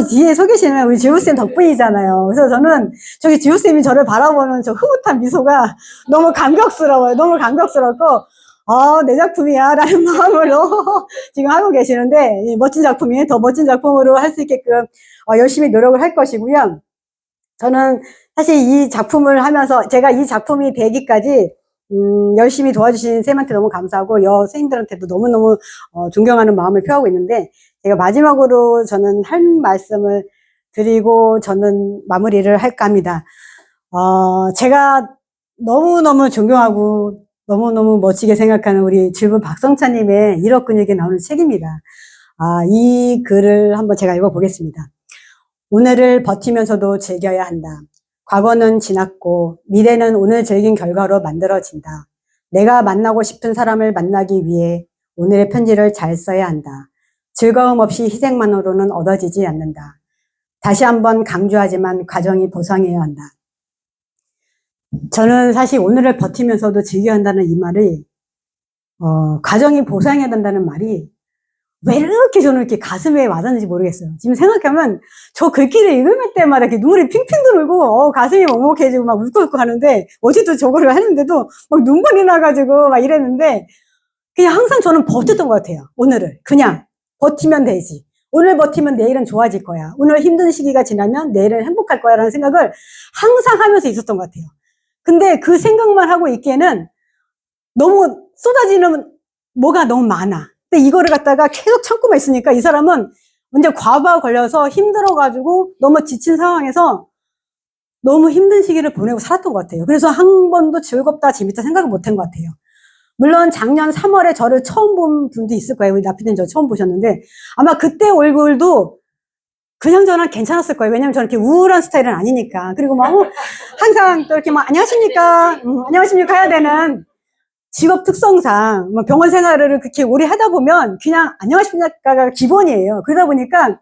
뒤에 서 계시는 우리 지우쌤 덕분이잖아요. 그래서 저는 저기 지우쌤이 저를 바라보는 저 흐뭇한 미소가 너무 감격스러워요. 너무 감격스럽고 내 작품이야 라는 마음으로 지금 하고 계시는데 이 멋진 작품이 더 멋진 작품으로 할 수 있게끔 열심히 노력을 할 것이고요. 저는 사실 이 작품을 하면서 제가 이 작품이 되기까지 열심히 도와주신 쌤한테 너무 감사하고 여생님들한테도 너무너무 존경하는 마음을 표하고 있는데 제가 마지막으로 저는 할 말씀을 드리고 저는 마무리를 할까 합니다. 제가 너무너무 존경하고 너무너무 멋지게 생각하는 우리 질분 박성찬님의 1억 근육에 나오는 책입니다. 이 글을 한번 제가 읽어보겠습니다. 오늘을 버티면서도 즐겨야 한다. 과거는 지났고 미래는 오늘 즐긴 결과로 만들어진다. 내가 만나고 싶은 사람을 만나기 위해 오늘의 편지를 잘 써야 한다. 즐거움 없이 희생만으로는 얻어지지 않는다. 다시 한번 강조하지만 과정이 보상해야 한다. 저는 사실 오늘을 버티면서도 즐겨야 한다는 이 말이 과정이 보상해야 된다는 말이 왜 이렇게 저는 이렇게 가슴에 와닿는지 모르겠어요. 지금 생각하면 저 글귀를 읽을 때마다 이렇게 눈물이 핑핑 돌고 가슴이 먹먹해지고 막 울컥울컥 하는데 어제도 저거를 하는데도 막 눈물이 나가지고 막 이랬는데 그냥 항상 저는 버텼던 것 같아요. 오늘을 그냥 버티면 되지. 오늘 버티면 내일은 좋아질 거야. 오늘 힘든 시기가 지나면 내일은 행복할 거야 라는 생각을 항상 하면서 있었던 것 같아요. 근데 그 생각만 하고 있기에는 너무 쏟아지는 뭐가 너무 많아. 근데 이거를 갖다가 계속 참고만 있으니까 이 사람은 완전 과부하 걸려서 힘들어가지고 너무 지친 상황에서 너무 힘든 시기를 보내고 살았던 것 같아요. 그래서 한 번도 즐겁다, 재밌다 생각을 못한 것 같아요. 물론 작년 3월에 저를 처음 본 분도 있을 거예요. 우리 나피디님 저 처음 보셨는데 아마 그때 얼굴도 그냥 저는 괜찮았을 거예요. 왜냐면 저는 이렇게 우울한 스타일은 아니니까. 그리고 막 항상 또 이렇게 막 안녕하십니까, 안녕하십니까 해야 되는 직업 특성상 병원 생활을 그렇게 오래 하다 보면 그냥 안녕하십니까가 기본이에요. 그러다 보니까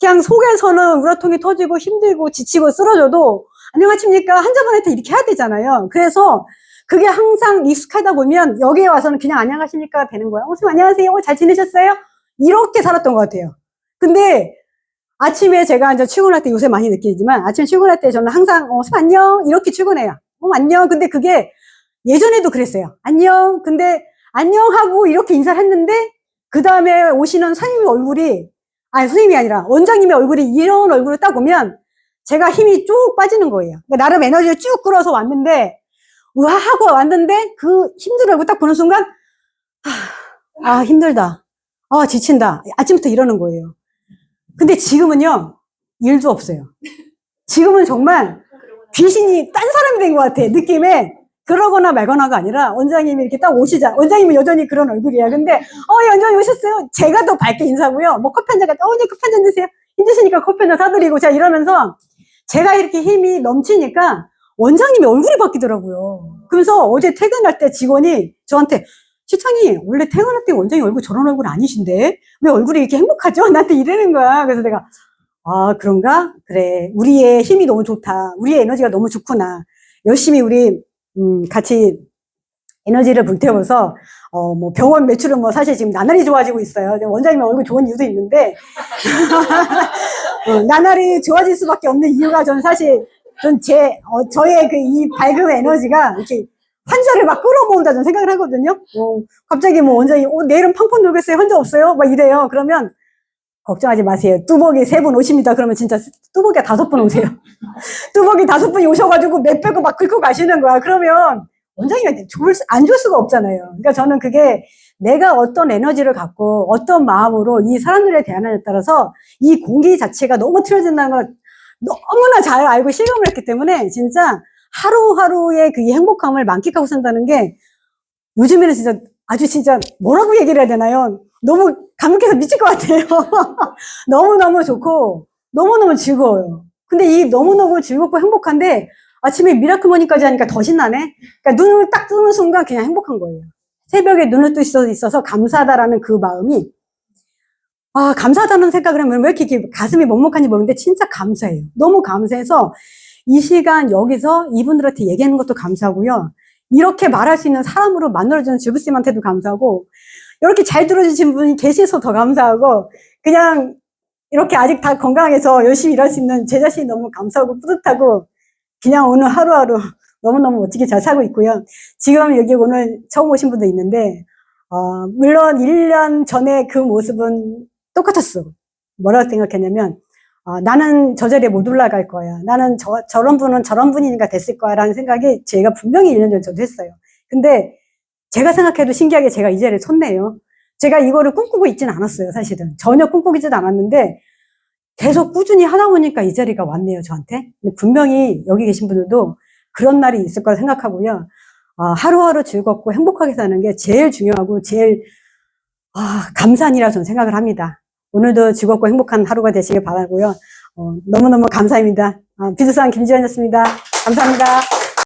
그냥 속에서는 우라통이 터지고 힘들고 지치고 쓰러져도 안녕하십니까 환자분한테 이렇게 해야 되잖아요. 그래서 그게 항상 익숙하다 보면 여기에 와서는 그냥 안녕하십니까 되는 거야. 선생님 안녕하세요. 잘 지내셨어요? 이렇게 살았던 것 같아요. 근데 아침에 제가 이제 출근할 때 요새 많이 느끼지만 아침에 출근할 때 저는 항상 선생님 안녕 이렇게 출근해요. 안녕. 근데 그게 예전에도 그랬어요. 안녕. 근데 안녕하고 이렇게 인사를 했는데 그 다음에 오시는 선생님 얼굴이 선생님이 아니라 원장님의 얼굴이 이런 얼굴을 딱 보면 제가 힘이 쭉 빠지는 거예요. 그러니까 나름 에너지를 쭉 끌어서 왔는데 우와 하고 왔는데 그 힘든 얼굴 딱 보는 순간 힘들다. 지친다. 아침부터 이러는 거예요. 근데 지금은요 일도 없어요. 지금은 정말 귀신이 딴 사람이 된 것 같아. 느낌에 그러거나 말거나가 아니라 원장님이 이렇게 딱 오시자. 원장님은 여전히 그런 얼굴이야. 근데 원장님 오셨어요. 제가 더 밝게 인사하고요. 뭐 커피 한 잔 네 커피 한 잔 드세요. 힘드시니까 커피 한 잔 사드리고 제가 이러면서 제가 이렇게 힘이 넘치니까 원장님의 얼굴이 바뀌더라고요. 그래서 어제 퇴근할 때 직원이 저한테 시청이 원래 퇴근할 때 원장님 얼굴 저런 얼굴 아니신데 왜 얼굴이 이렇게 행복하죠? 나한테 이러는 거야. 그래서 내가 아, 그런가? 그래. 우리의 힘이 너무 좋다. 우리의 에너지가 너무 좋구나. 열심히 우리, 같이 에너지를 불태워서, 뭐 병원 매출은 뭐 사실 지금 나날이 좋아지고 있어요. 원장님 얼굴 좋은 이유도 있는데, 나날이 좋아질 수밖에 없는 이유가 전 사실, 저의 그 이 밝은 에너지가 이렇게 환자를 막 끌어모은다 저는 생각을 하거든요. 갑자기 뭐 원장이, 내일은 팡팡 놀겠어요? 환자 없어요? 막 이래요. 그러면, 걱정하지 마세요. 뚜벅이 3분 오십니다. 그러면 진짜 뚜벅이가 5분 오세요. 뚜벅이 5분이 오셔가지고 몇 빼고 막 긁고 가시는 거야. 그러면 원장님한테 안 줄 수가 없잖아요. 그러니까 저는 그게 내가 어떤 에너지를 갖고 어떤 마음으로 이 사람들에 대하느냐에 따라서 이 공기 자체가 너무 틀어진다는 걸 너무나 잘 알고 실감을 했기 때문에 진짜 하루하루의 그 행복함을 만끽하고 산다는 게 요즘에는 진짜 아주 진짜 뭐라고 얘기를 해야 되나요? 너무 감격해서 미칠 것 같아요. 너무너무 좋고 너무너무 즐거워요. 근데 이 너무너무 즐겁고 행복한데 아침에 미라클모닝까지 하니까 더 신나네. 그러니까 눈을 딱 뜨는 순간 그냥 행복한 거예요. 새벽에 눈을 뜰 수 있어서 감사하다라는 그 마음이 감사하다는 생각을 하면 왜 이렇게 가슴이 먹먹한지 모르는데 진짜 감사해요. 너무 감사해서 이 시간 여기서 이분들한테 얘기하는 것도 감사하고요. 이렇게 말할 수 있는 사람으로 만들어주는 주부쌤한테도 감사하고 이렇게 잘 들어주신 분이 계셔서 더 감사하고 그냥 이렇게 아직 다 건강해서 열심히 일할 수 있는 제 자신이 너무 감사하고 뿌듯하고 그냥 오늘 하루하루 너무너무 멋지게 잘 살고 있고요. 지금 여기 오늘 처음 오신 분도 있는데 물론 1년 전에 그 모습은 똑같았어. 뭐라고 생각했냐면 나는 저 자리에 못 올라갈 거야. 나는 저런 분은 저런 분이니까 됐을 거야 라는 생각이 제가 분명히 1년 전에 저도 했어요. 근데 제가 생각해도 신기하게 제가 이 자리에 섰네요. 제가 이거를 꿈꾸고 있지는 않았어요, 사실은. 전혀 꿈꾸고 있지도 않았는데 계속 꾸준히 하다 보니까 이 자리가 왔네요, 저한테. 근데 분명히 여기 계신 분들도 그런 날이 있을 거라 생각하고요. 하루하루 즐겁고 행복하게 사는 게 제일 중요하고 제일 감사한 일이라고 저는 생각을 합니다. 오늘도 즐겁고 행복한 하루가 되시길 바라고요. 너무너무 감사합니다. 비즈스한 김지연이었습니다. 감사합니다.